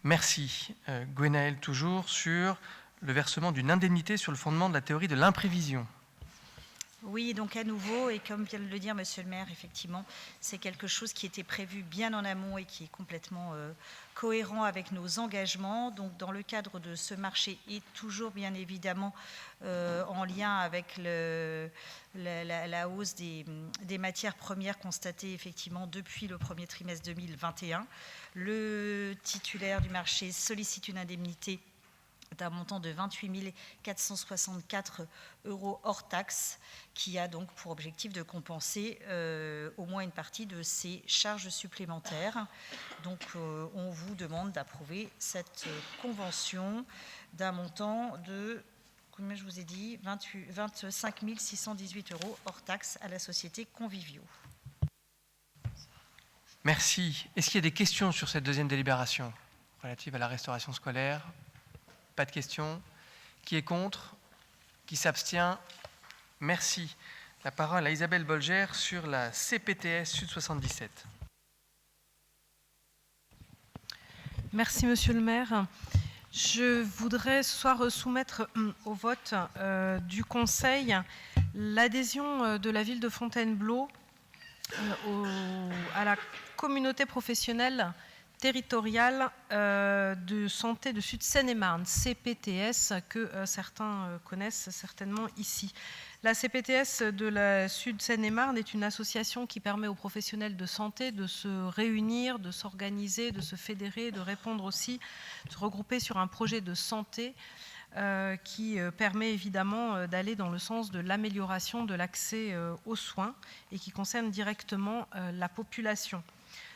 Merci. Gwenaëlle, toujours sur le versement d'une indemnité sur le fondement de la théorie de l'imprévision. Oui, donc à nouveau, et comme vient de le dire Monsieur le maire, effectivement, c'est quelque chose qui était prévu bien en amont et qui est complètement cohérent avec nos engagements. Donc dans le cadre de ce marché et toujours bien évidemment en lien avec la hausse des matières premières constatées effectivement depuis le premier trimestre 2021, le titulaire du marché sollicite une indemnité d'un montant de 28 464 € hors taxe, qui a donc pour objectif de compenser au moins une partie de ces charges supplémentaires. Donc on vous demande d'approuver cette convention d'un montant de, combien je vous ai dit, 25 618 € hors taxe à la société Convivio. Merci. Est-ce qu'il y a des questions sur cette deuxième délibération relative à la restauration scolaire? Pas de questions. Qui est contre? Qui s'abstient? Merci. La parole à Isabelle Bolger sur la CPTS Sud 77. Merci Monsieur le maire. Je voudrais ce soir soumettre au vote du Conseil l'adhésion de la ville de Fontainebleau à la communauté professionnelle territoriale de santé de Sud Seine-et-Marne, CPTS, que certains connaissent certainement ici. La CPTS de la Sud Seine-et-Marne est une association qui permet aux professionnels de santé de se réunir, de s'organiser, de se fédérer, de répondre aussi, de se regrouper sur un projet de santé qui permet évidemment d'aller dans le sens de l'amélioration de l'accès aux soins et qui concerne directement la population.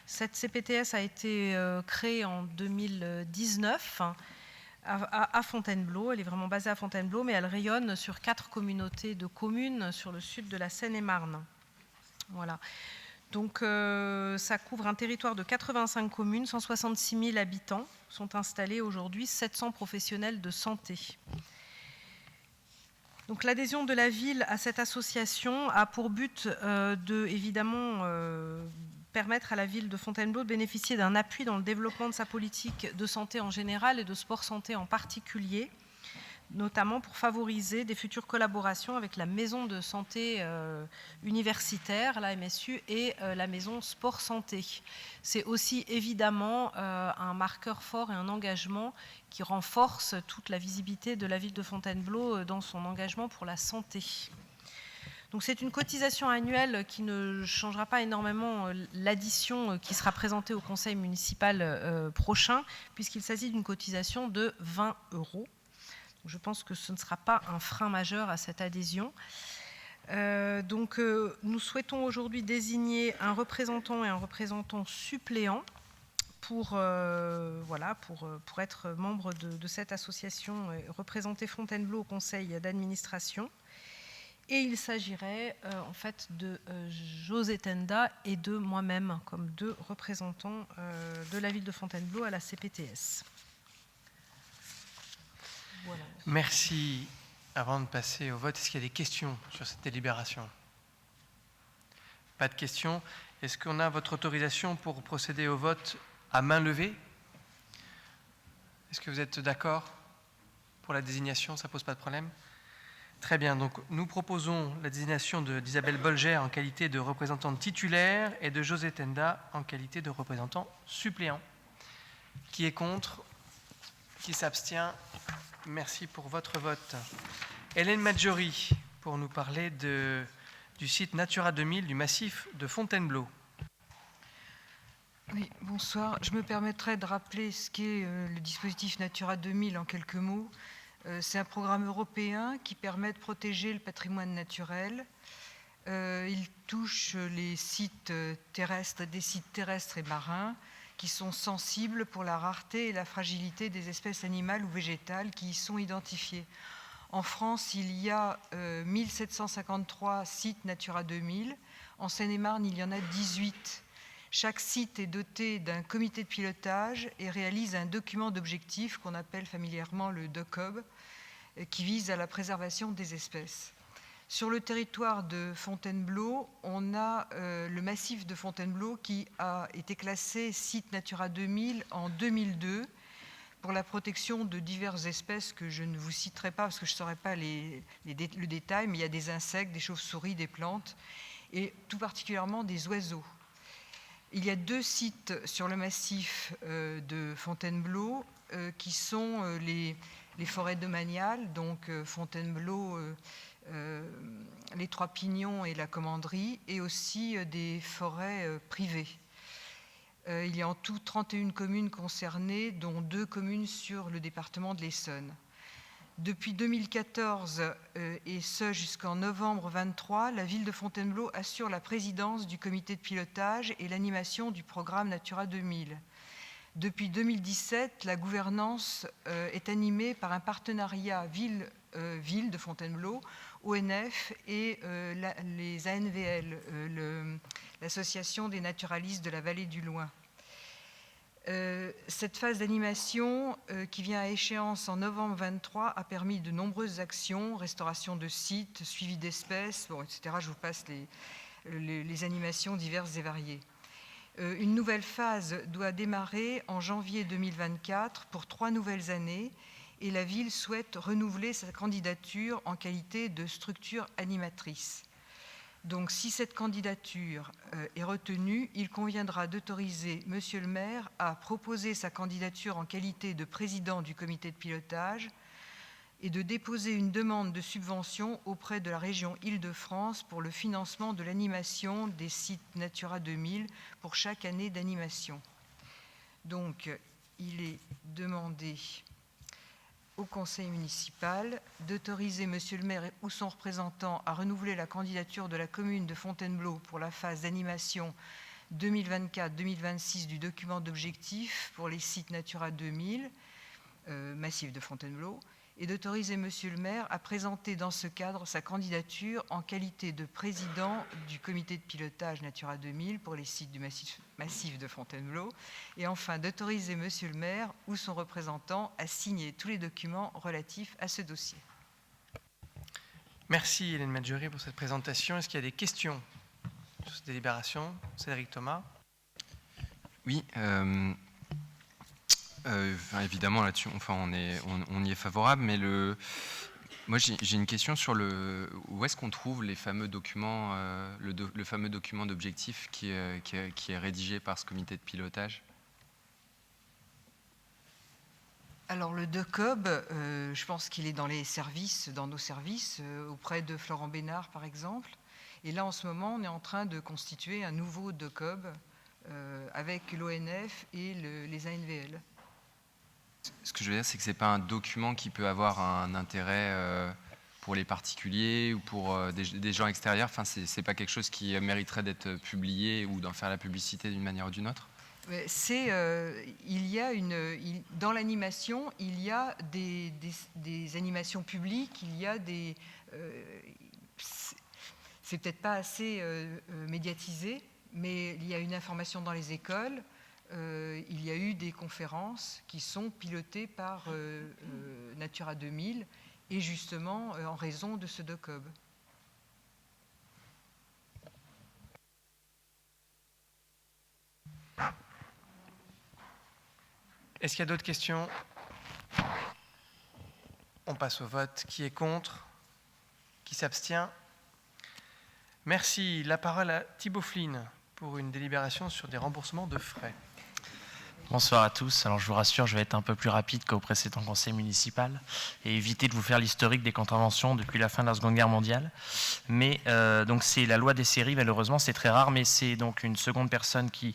Cette CPTS a été créée en 2019 à Fontainebleau. Elle est vraiment basée à Fontainebleau, mais elle rayonne sur 4 communautés de communes sur le sud de la Seine-et-Marne. Voilà. Donc ça couvre un territoire de 85 communes, 166 000 habitants. Sont installés aujourd'hui 700 professionnels de santé. Donc l'adhésion de la ville à cette association a pour but de, évidemment, permettre à la ville de Fontainebleau de bénéficier d'un appui dans le développement de sa politique de santé en général et de sport santé en particulier, notamment pour favoriser des futures collaborations avec la maison de santé universitaire, la MSU, et la maison sport santé. C'est aussi évidemment un marqueur fort et un engagement qui renforce toute la visibilité de la ville de Fontainebleau dans son engagement pour la santé. Donc c'est une cotisation annuelle qui ne changera pas énormément l'addition qui sera présentée au conseil municipal prochain, puisqu'il s'agit d'une cotisation de 20 €. Je pense que ce ne sera pas un frein majeur à cette adhésion. Nous souhaitons aujourd'hui désigner un représentant et un représentant suppléant pour être membre de cette association et représenter Fontainebleau au conseil d'administration. Et il s'agirait en fait de José Tenda et de moi-même comme 2 représentants de la ville de Fontainebleau à la CPTS. Voilà. Merci. Avant de passer au vote, est-ce qu'il y a des questions sur cette délibération? Pas de questions. Est-ce qu'on a votre autorisation pour procéder au vote à main levée? Est-ce que vous êtes d'accord pour la désignation? Ça ne pose pas de problème? Très bien. Donc, nous proposons la désignation d'Isabelle Bolger en qualité de représentante titulaire et de José Tenda en qualité de représentant suppléant. Qui est contre? Qui s'abstient? Merci pour votre vote. Hélène Maggiori, pour nous parler du site Natura 2000 du massif de Fontainebleau. Oui, bonsoir. Je me permettrai de rappeler ce qu'est le dispositif Natura 2000 en quelques mots. C'est un programme européen qui permet de protéger le patrimoine naturel. Il touche les sites terrestres, des sites terrestres et marins qui sont sensibles pour la rareté et la fragilité des espèces animales ou végétales qui y sont identifiées. En France, il y a 1753 sites Natura 2000. En Seine-et-Marne, il y en a 18. Chaque site est doté d'un comité de pilotage et réalise un document d'objectifs qu'on appelle familièrement le DOCOB, qui vise à la préservation des espèces. Sur le territoire de Fontainebleau, on a le massif de Fontainebleau qui a été classé site Natura 2000 en 2002 pour la protection de diverses espèces que je ne vous citerai pas parce que je ne saurais pas le détail, mais il y a des insectes, des chauves-souris, des plantes et tout particulièrement des oiseaux. Il y a 2 sites sur le massif de Fontainebleau qui sont les forêts domaniales, donc Fontainebleau, les Trois Pignons et la Commanderie, et aussi des forêts privées. Il y a en tout 31 communes concernées, dont 2 communes sur le département de l'Essonne. Depuis 2014 et ce jusqu'en novembre 23, la ville de Fontainebleau assure la présidence du comité de pilotage et l'animation du programme Natura 2000. Depuis 2017, la gouvernance est animée par un partenariat ville de Fontainebleau, ONF et les ANVL, l'association des naturalistes de la vallée du Loing. Cette phase d'animation qui vient à échéance en novembre 23 a permis de nombreuses actions, restauration de sites, suivi d'espèces, etc. Je vous passe les animations diverses et variées. Une nouvelle phase doit démarrer en janvier 2024 pour 3 nouvelles années et la ville souhaite renouveler sa candidature en qualité de structure animatrice. Donc, si cette candidature est retenue, il conviendra d'autoriser Monsieur le maire à proposer sa candidature en qualité de président du comité de pilotage et de déposer une demande de subvention auprès de la région Île-de-France pour le financement de l'animation des sites Natura 2000 pour chaque année d'animation. Donc, il est demandé au conseil municipal d'autoriser Monsieur le maire ou son représentant à renouveler la candidature de la commune de Fontainebleau pour la phase d'animation 2024-2026 du document d'objectifs pour les sites Natura 2000, massif de Fontainebleau, et d'autoriser Monsieur le maire à présenter dans ce cadre sa candidature en qualité de président du comité de pilotage Natura 2000 pour les sites du massif de Fontainebleau, et enfin d'autoriser Monsieur le maire ou son représentant à signer tous les documents relatifs à ce dossier. Merci Hélène Maggiori pour cette présentation. Est-ce qu'il y a des questions sur cette délibération? Cédric Thomas. Oui. Évidemment, là-dessus, on y est favorable, mais moi j'ai une question sur où est-ce qu'on trouve les fameux documents, le fameux document d'objectif qui est rédigé par ce comité de pilotage? Alors le DOCOB, je pense qu'il est dans nos services, auprès de Florent Bénard par exemple. Et là en ce moment, on est en train de constituer un nouveau DOCOB avec l'ONF et les ANVL. Ce que je veux dire, c'est que ce n'est pas un document qui peut avoir un intérêt pour les particuliers ou pour des gens extérieurs. Enfin, ce n'est pas quelque chose qui mériterait d'être publié ou d'en faire la publicité d'une manière ou d'une autre? Dans l'animation, il y a des animations publiques, il y a des... c'est peut-être pas assez médiatisé, mais il y a une information dans les écoles. Il y a eu des conférences qui sont pilotées par Natura 2000 et justement en raison de ce DOCOB. Est-ce qu'il y a d'autres questions? On passe au vote. Qui est contre? Qui s'abstient? Merci. La parole à Thibaut Flynn pour une délibération sur des remboursements de frais. Bonsoir à tous. Alors je vous rassure, je vais être un peu plus rapide qu'au précédent conseil municipal et éviter de vous faire l'historique des contraventions depuis la fin de la Seconde Guerre mondiale. Mais donc c'est la loi des séries, malheureusement c'est très rare, mais c'est donc une seconde personne qui,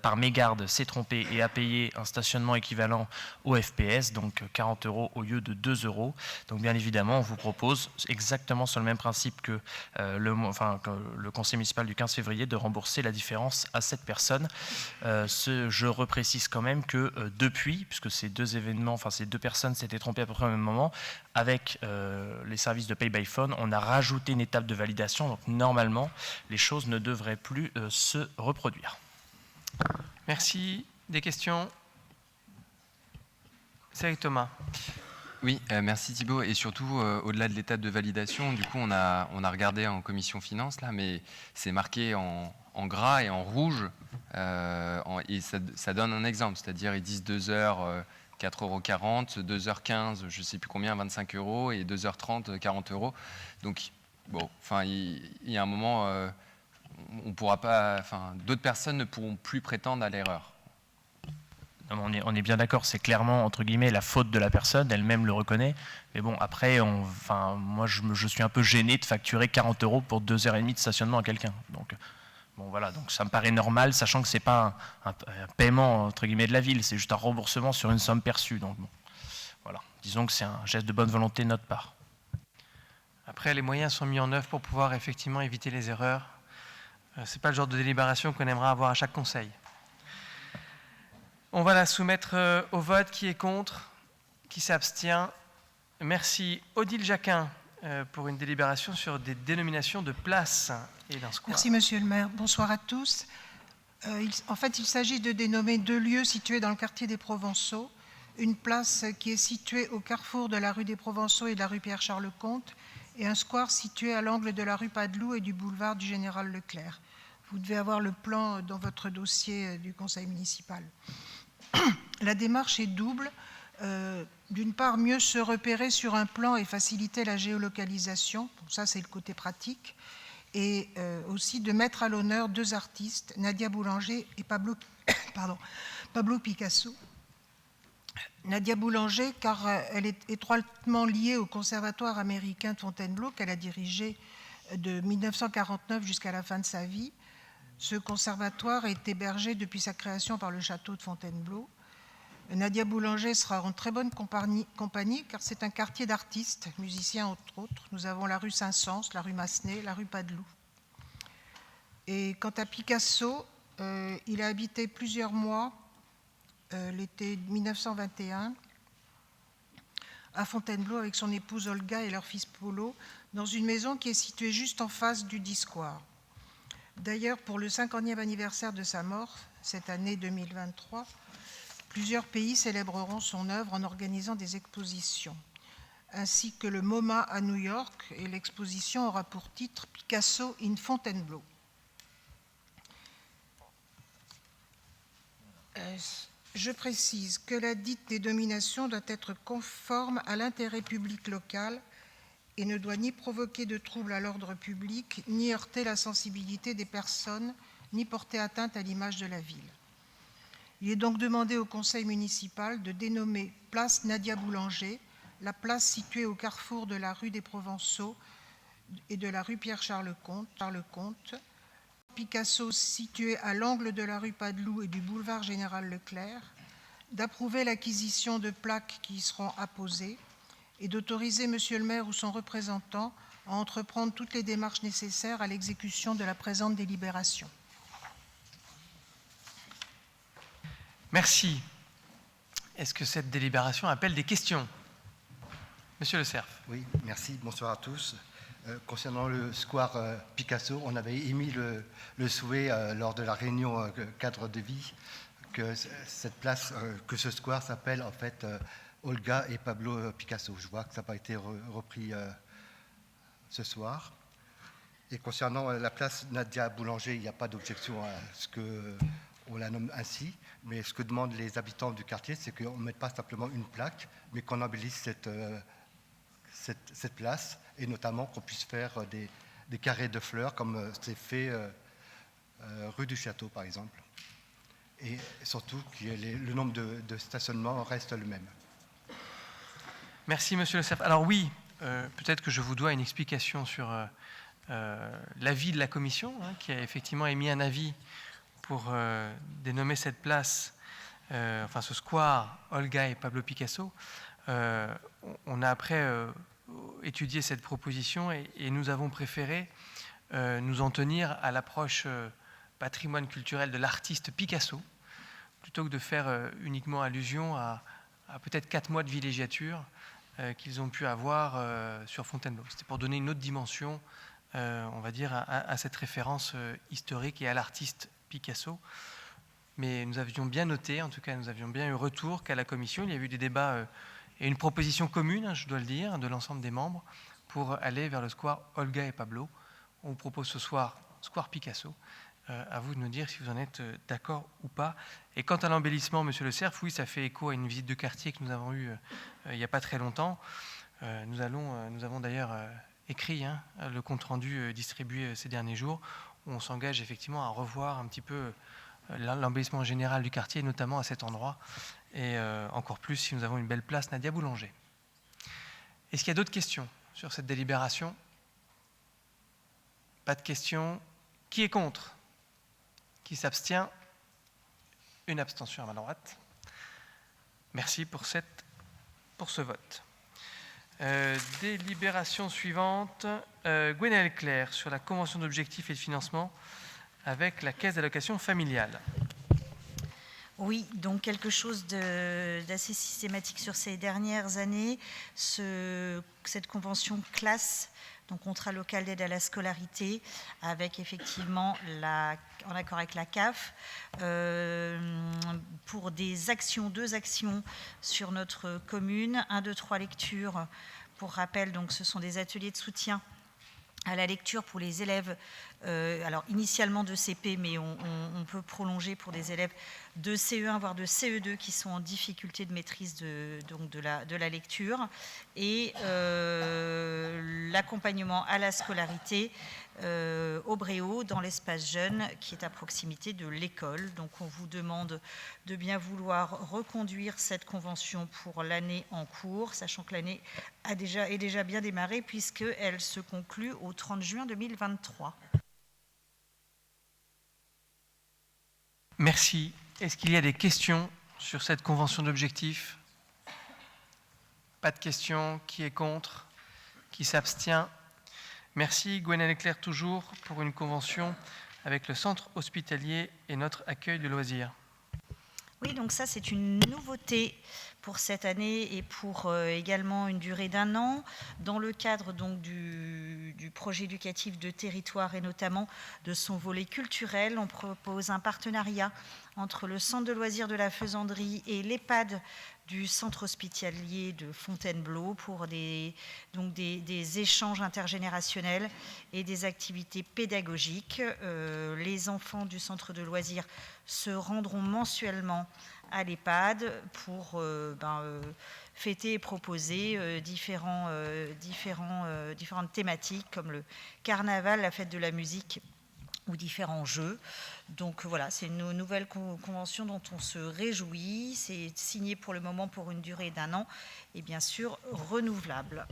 par mégarde, s'est trompée et a payé un stationnement équivalent au FPS, donc 40 € au lieu de 2 €. Donc bien évidemment, on vous propose, exactement sur le même principe que le conseil municipal du 15 février, de rembourser la différence à cette personne. Je reprécise quand même que depuis, puisque ces deux événements, enfin ces deux personnes s'étaient trompées à peu près au même moment, avec les services de Pay by Phone, on a rajouté une étape de validation. Donc normalement, les choses ne devraient plus se reproduire. Merci. Des questions? C'est avec Thomas. Oui, merci Thibault. Et surtout, au-delà de l'étape de validation, du coup, on a regardé en commission finance, là, mais c'est marqué en gras et en rouge, et ça donne un exemple, c'est-à-dire ils disent 2 heures, 4,40 €, 2h15, je ne sais plus combien, 25 €, et 2h30, 40 €. Donc, bon, enfin, il y a un moment, on pourra pas, enfin, d'autres personnes ne pourront plus prétendre à l'erreur. On est bien d'accord, c'est clairement, entre guillemets, la faute de la personne, elle-même le reconnaît. Mais bon, après, moi, je suis un peu gêné de facturer 40 € pour 2h30 de stationnement à quelqu'un. Donc, bon, voilà, donc ça me paraît normal, sachant que ce n'est pas un paiement, entre guillemets, de la ville, c'est juste un remboursement sur une somme perçue. Donc, bon, voilà, disons que c'est un geste de bonne volonté de notre part. Après, les moyens sont mis en œuvre pour pouvoir effectivement éviter les erreurs. Ce n'est pas le genre de délibération qu'on aimerait avoir à chaque conseil. On va la soumettre au vote. Qui est contre? Qui s'abstient? Merci. Odile Jacquin pour une délibération sur des dénominations de places et d'un square. Merci Monsieur le maire. Bonsoir à tous. En fait, il s'agit de dénommer 2 lieux situés dans le quartier des Provençaux. Une place qui est située au carrefour de la rue des Provençaux et de la rue Pierre-Charles-Comte, et un square situé à l'angle de la rue Padeloup et du boulevard du Général Leclerc. Vous devez avoir le plan dans votre dossier du conseil municipal. La démarche est double. D'une part, mieux se repérer sur un plan et faciliter la géolocalisation. Bon, ça, c'est le côté pratique. Et aussi de mettre à l'honneur 2 artistes, Nadia Boulanger et Pablo Picasso. Nadia Boulanger, car elle est étroitement liée au Conservatoire américain de Fontainebleau, qu'elle a dirigé de 1949 jusqu'à la fin de sa vie. Ce conservatoire est hébergé depuis sa création par le château de Fontainebleau. Nadia Boulanger sera en très bonne compagnie car c'est un quartier d'artistes, musiciens entre autres. Nous avons la rue Saint-Saëns, la rue Massenet, la rue Padeloup. Et quant à Picasso, il a habité plusieurs mois, l'été 1921, à Fontainebleau avec son épouse Olga et leur fils Polo, dans une maison qui est située juste en face du Discours. D'ailleurs, pour le 50e anniversaire de sa mort, cette année 2023, plusieurs pays célébreront son œuvre en organisant des expositions, ainsi que le MoMA à New York, et l'exposition aura pour titre Picasso in Fontainebleau. Je précise que la dite dénomination doit être conforme à l'intérêt public local et ne doit ni provoquer de troubles à l'ordre public, ni heurter la sensibilité des personnes, ni porter atteinte à l'image de la ville. Il est donc demandé au conseil municipal de dénommer place Nadia Boulanger, la place située au carrefour de la rue des Provençaux et de la rue Pierre-Charles-Comte, Picasso situé à l'angle de la rue Padeloup et du boulevard Général Leclerc, d'approuver l'acquisition de plaques qui y seront apposées, et d'autoriser Monsieur le maire ou son représentant à entreprendre toutes les démarches nécessaires à l'exécution de la présente délibération. Merci. Est-ce que cette délibération appelle des questions? Monsieur Le Cerf. Oui, merci. Bonsoir à tous. Concernant le square Picasso, on avait émis le souhait lors de la réunion cadre de vie que cette place, que ce square s'appelle en fait Olga et Pablo Picasso. Je vois que ça n'a pas été repris ce soir. Et concernant la place Nadia Boulanger, il n'y a pas d'objection à ce qu'on la nomme ainsi. Mais ce que demandent les habitants du quartier, c'est qu'on ne mette pas simplement une plaque, mais qu'on embellisse cette place, et notamment qu'on puisse faire des carrés de fleurs, comme c'est fait rue du Château, par exemple. et surtout que le nombre de stationnements reste le même. Merci, Monsieur le Cerf. Alors oui, peut-être que je vous dois une explication sur l'avis de la commission, qui a effectivement émis un avis pour dénommer cette place, enfin ce square, Olga et Pablo Picasso. On a après étudié cette proposition et nous avons préféré nous en tenir à l'approche patrimoine culturel de l'artiste Picasso, plutôt que de faire uniquement allusion à peut-être 4 mois de villégiature qu'ils ont pu avoir sur Fontainebleau. C'était pour donner une autre dimension, on va dire, à cette référence historique et à l'artiste Picasso. Mais nous avions bien noté, en tout cas nous avions bien eu retour qu'à la commission, il y a eu des débats et une proposition commune, je dois le dire, de l'ensemble des membres pour aller vers le square Olga et Pablo. On vous propose ce soir square Picasso. À vous de nous dire si vous en êtes d'accord ou pas. Et quant à l'embellissement, Monsieur Le Cerf, oui, ça fait écho à une visite de quartier que nous avons eue il n'y a pas très longtemps. Nous avons d'ailleurs écrit le compte-rendu distribué ces derniers jours, où on s'engage effectivement à revoir un petit peu l'embellissement général du quartier, notamment à cet endroit, et encore plus si nous avons une belle place Nadia Boulanger. Est-ce qu'il y a d'autres questions sur cette délibération? Pas de questions. Qui est contre? Qui s'abstient? Une abstention à ma droite. Merci pour ce vote. Délibération suivante. Gwenaëlle Claire sur la convention d'objectifs et de financement avec la caisse d'allocation familiale. Oui, donc quelque chose d'assez systématique sur ces dernières années. Cette convention classe, donc contrat local d'aide à la scolarité, avec effectivement, en accord avec la CAF, pour deux actions sur notre commune, 1, 2, 3 lectures. Pour rappel, donc, ce sont des ateliers de soutien à la lecture pour les élèves, alors initialement de CP, mais on peut prolonger pour des élèves de CE1, voire de CE2 qui sont en difficulté de maîtrise de la lecture, et l'accompagnement à la scolarité au Bréau, dans l'espace jeune qui est à proximité de l'école. Donc on vous demande de bien vouloir reconduire cette convention pour l'année en cours, sachant que l'année est déjà bien démarrée puisqu'elle se conclut au 30 juin 2023. Merci. Est-ce qu'il y a des questions sur cette convention d'objectifs? Pas de questions. Qui est contre? Qui s'abstient? Merci. Gwenaëlle Claire, toujours pour une convention avec le centre hospitalier et notre accueil de loisirs. Oui, donc ça c'est une nouveauté pour cette année et pour également une durée d'1 an, dans le cadre donc du projet éducatif de territoire et notamment de son volet culturel. On propose un partenariat entre le centre de loisirs de la Faisanderie et l'EHPAD du centre hospitalier de Fontainebleau pour des échanges intergénérationnels et des activités pédagogiques. Les enfants du centre de loisirs se rendront mensuellement à l'EHPAD pour fêter et proposer différentes thématiques comme le carnaval, la fête de la musique ou différents jeux. Donc voilà, c'est une nouvelle convention dont on se réjouit. C'est signé pour le moment pour une durée d'1 an et bien sûr renouvelable.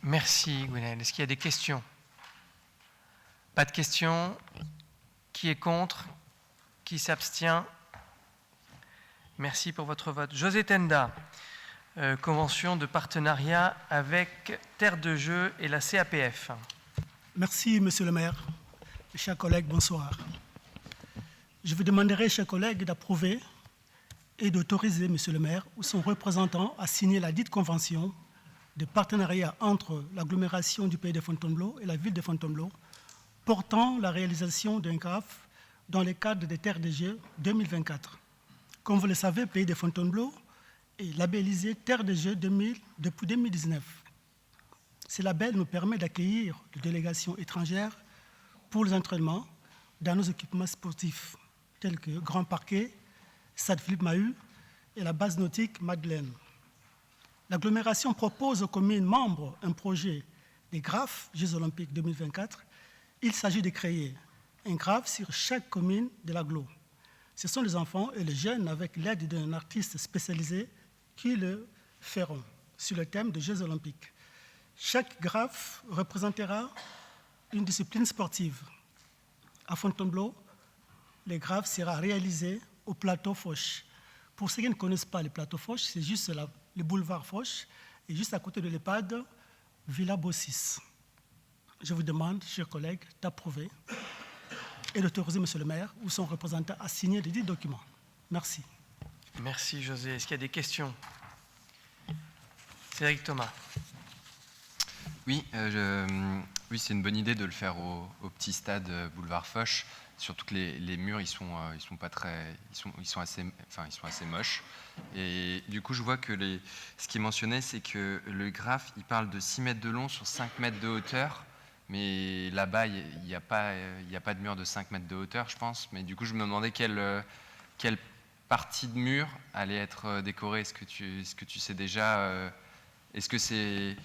Merci Gwenaëlle. Est-ce qu'il y a des questions? Pas de questions. Qui est contre? Qui s'abstient? Merci pour votre vote. José Tenda, convention de partenariat avec Terre de Jeux et la CAPF. Merci, Monsieur le maire. Chers collègues, bonsoir. Je vous demanderai, chers collègues, d'approuver et d'autoriser Monsieur le maire ou son représentant à signer la dite convention de partenariat entre l'agglomération du pays de Fontainebleau et la ville de Fontainebleau portant la réalisation d'un CAF dans le cadre des Terres des Jeux 2024. Comme vous le savez, le pays de Fontainebleau est labellisé Terre des Jeux depuis 2019. Ce label nous permet d'accueillir des délégations étrangères pour les entraînements dans nos équipements sportifs, tels que Grand Parquet, Stade Philippe Mahut et la base nautique Madeleine. L'agglomération propose aux communes membres un projet des GRAF, Jeux Olympiques 2024. Il s'agit de créer un GRAF sur chaque commune de l'agglo. Ce sont les enfants et les jeunes, avec l'aide d'un artiste spécialisé, qui le feront sur le thème des Jeux olympiques. Chaque graphe représentera une discipline sportive. À Fontainebleau, les graphes sera réalisé au plateau Foch. Pour ceux qui ne connaissent pas le plateau Foch, c'est juste le boulevard Foch et juste à côté de l'EHPAD Villa Bossis. Je vous demande, chers collègues, d'approuver et d'autoriser M. le maire ou son représentant à signer les 10 documents. Merci. Merci José. Est-ce qu'il y a des questions? Cédric Thomas. Oui, oui, c'est une bonne idée de le faire au petit stade boulevard Foch. Surtout que les murs, ils sont pas très, ils sont assez moches. Et du coup, je vois que ce qui est mentionné, c'est que le graphe, il parle de 6 mètres de long sur 5 mètres de hauteur. Mais là-bas, il n'y a pas de mur de 5 mètres de hauteur, je pense. Mais du coup, je me demandais quelle partie de mur allait être décorée. Est-ce que tu sais déjà, est-ce que c'est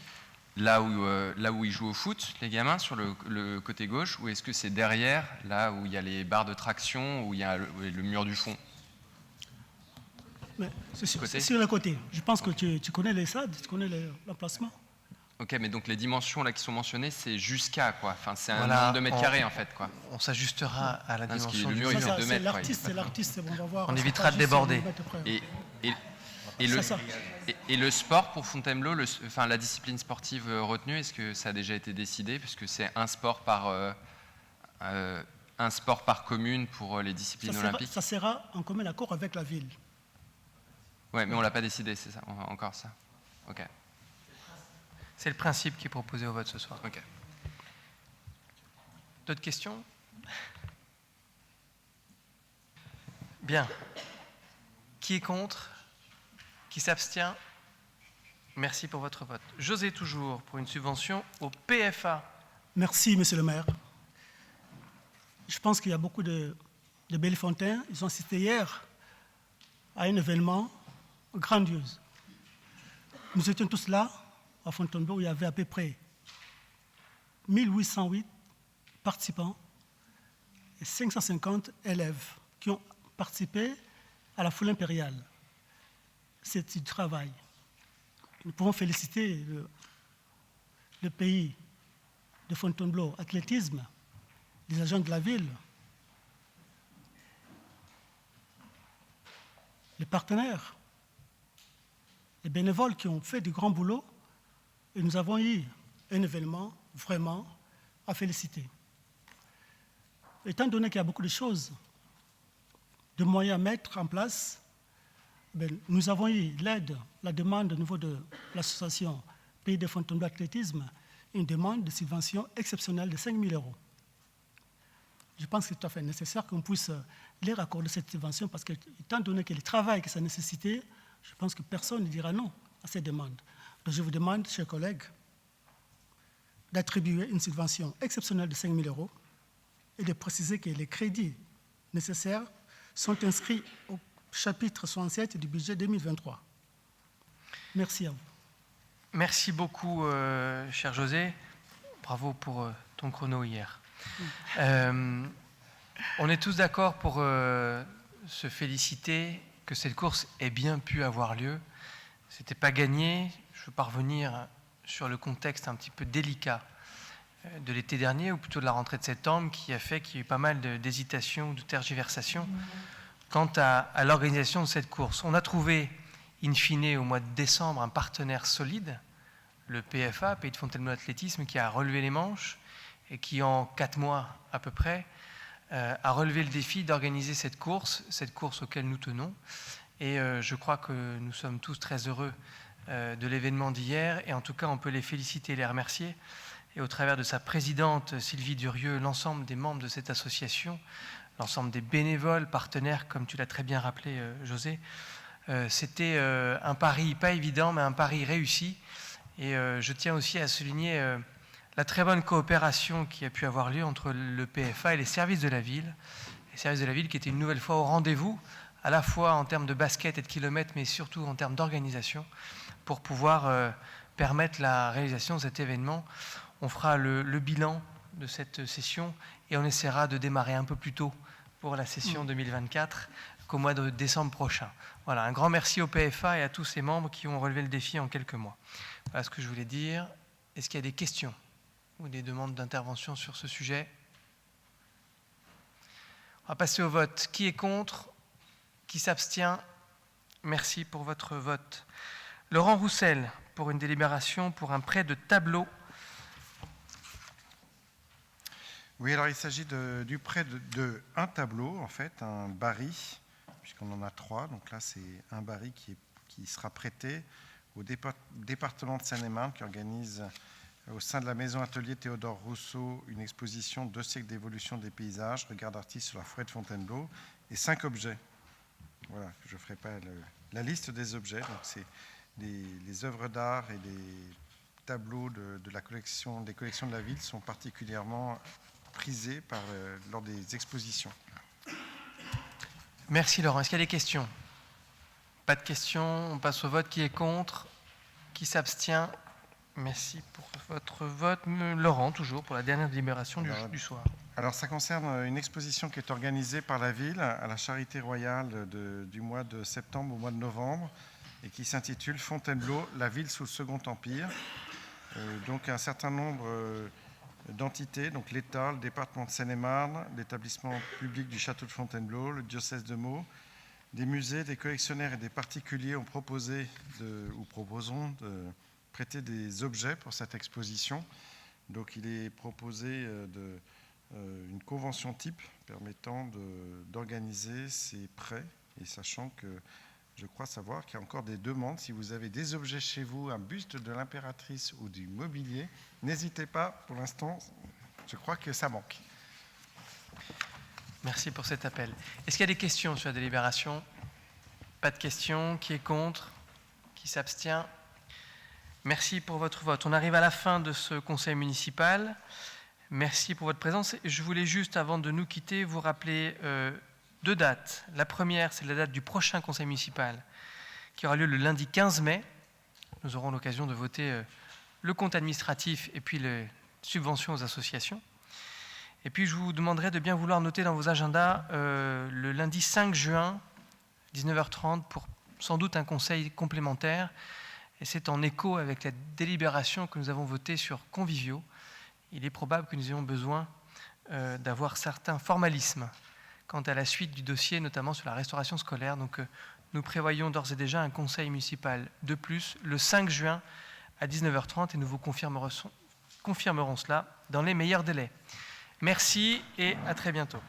là où ils jouent au foot, les gamins, sur le côté gauche, ou est-ce que c'est derrière, là où il y a les barres de traction, où il y a le mur du fond? C'est sur le côté. Je pense que tu connais les stades, tu connais l'emplacement. Ok, mais donc les dimensions là qui sont mentionnées, c'est jusqu'à quoi? Enfin, c'est un Voilà, nombre de mètres carrés en fait, quoi. On s'ajustera à la dimension le du mur, il fait 2 mètres. C'est l'artiste, on va voir. On évitera de déborder. Et le sport pour Fontainebleau, la discipline sportive retenue, est-ce que ça a déjà été décidé? Puisque c'est un sport par commune pour les disciplines olympiques. Ça sera en commun accord avec la ville. Oui, mais on ne l'a pas décidé, c'est ça, encore ça. Ok. C'est le principe qui est proposé au vote ce soir. Ok. D'autres questions? Bien. Qui est contre? Qui s'abstient? Merci pour votre vote. José, toujours, pour une subvention au PFA. Merci, monsieur le maire. Je pense qu'il y a beaucoup de belles fontaines. Ils ont assisté hier à un événement grandiose. Nous étions tous là, à Fontainebleau, où il y avait à peu près 1808 participants et 550 élèves qui ont participé à la foule impériale. C'est du travail. Nous pouvons féliciter le pays de Fontainebleau, athlétisme, les agents de la ville, les partenaires, les bénévoles qui ont fait du grand boulot, et nous avons eu un événement vraiment à féliciter. Étant donné qu'il y a beaucoup de choses, de moyens à mettre en place, nous avons eu l'aide, la demande au niveau de l'association Pays de Fontainebleau Athlétisme, une demande de subvention exceptionnelle de 5 000 €. Je pense que c'est tout à fait nécessaire qu'on puisse leur accorder cette subvention parce que, étant donné que le travail que ça nécessitait, je pense que personne ne dira non à cette demande. Donc je vous demande, chers collègues, d'attribuer une subvention exceptionnelle de 5 000 € et de préciser que les crédits nécessaires sont inscrits au chapitre 67 du budget 2023. Merci à vous. Merci beaucoup, cher José. Bravo pour ton chrono hier. On est tous d'accord pour se féliciter que cette course ait bien pu avoir lieu. Ce n'était pas gagné. Je veux parvenir sur le contexte un petit peu délicat de l'été dernier, ou plutôt de la rentrée de septembre, qui a fait qu'il y a eu pas mal d'hésitations, de tergiversations quant à l'organisation de cette course. On a trouvé, in fine, au mois de décembre, un partenaire solide, le PFA, Pays de Fontainebleau Athlétisme, qui a relevé les manches et qui, en 4 mois à peu près, a relevé le défi d'organiser cette course auquel nous tenons. Et je crois que nous sommes tous très heureux de l'événement d'hier, et en tout cas, on peut les féliciter et les remercier. Et au travers de sa présidente, Sylvie Durieux, l'ensemble des membres de cette association, l'ensemble des bénévoles, partenaires, comme tu l'as très bien rappelé, José, c'était un pari pas évident, mais un pari réussi. Et je tiens aussi à souligner la très bonne coopération qui a pu avoir lieu entre le PFA et les services de la ville. Les services de la ville qui étaient une nouvelle fois au rendez-vous, à la fois en termes de basket et de kilomètres, mais surtout en termes d'organisation, pour pouvoir permettre la réalisation de cet événement. On fera le bilan de cette session et on essaiera de démarrer un peu plus tôt pour la session 2024 qu'au mois de décembre prochain. Voilà, un grand merci au PFA et à tous ses membres qui ont relevé le défi en quelques mois. Voilà ce que je voulais dire. Est-ce qu'il y a des questions ou des demandes d'intervention sur ce sujet? On va passer au vote. Qui est contre? Qui s'abstient? Merci pour votre vote. Laurent Roussel, pour une délibération pour un prêt de tableau. Oui, alors il s'agit du prêt de un tableau, en fait, un baril, puisqu'on en a 3. Donc là, c'est un baril qui sera prêté au département de Seine-et-Marne, qui organise au sein de la maison atelier Théodore Rousseau une exposition 2 siècles d'évolution des paysages, regard d'artiste sur la forêt de Fontainebleau, et 5 objets. Voilà, je ne ferai pas la liste des objets. Donc c'est les œuvres d'art et les tableaux de la collection, des collections de la ville sont particulièrement prisés lors des expositions. Merci Laurent. Est-ce qu'il y a des questions? Pas de questions. On passe au vote. Qui est contre? Qui s'abstient? Merci pour votre vote. Laurent, toujours, pour la dernière délibération du soir. Alors ça concerne une exposition qui est organisée par la ville à la Charité Royale du mois de septembre au mois de novembre et qui s'intitule Fontainebleau, la ville sous le Second Empire. Donc un certain nombre d'entités, donc l'État, le département de Seine-et-Marne, l'établissement public du château de Fontainebleau, le diocèse de Meaux, des musées, des collectionneurs et des particuliers ont proposé ou proposeront de prêter des objets pour cette exposition. Donc il est proposé une convention type permettant d'organiser ces prêts, et sachant que je crois savoir qu'il y a encore des demandes. Si vous avez des objets chez vous, un buste de l'impératrice ou du mobilier, n'hésitez pas. Pour l'instant, je crois que ça manque. Merci pour cet appel. Est-ce qu'il y a des questions sur la délibération? Pas de questions. Qui est contre? Qui s'abstient? Merci pour votre vote. On arrive à la fin de ce conseil municipal. Merci pour votre présence. Je voulais juste, avant de nous quitter, vous rappeler 2 dates. La première, c'est la date du prochain conseil municipal qui aura lieu le lundi 15 mai. Nous aurons l'occasion de voter le compte administratif et puis les subventions aux associations. Et puis, je vous demanderai de bien vouloir noter dans vos agendas le lundi 5 juin, 19h30, pour sans doute un conseil complémentaire. Et c'est en écho avec la délibération que nous avons votée sur Convivio. Il est probable que nous ayons besoin d'avoir certains formalismes quant à la suite du dossier, notamment sur la restauration scolaire. Donc, nous prévoyons d'ores et déjà un conseil municipal de plus le 5 juin à 19h30 et nous vous confirmerons cela dans les meilleurs délais. Merci et à très bientôt.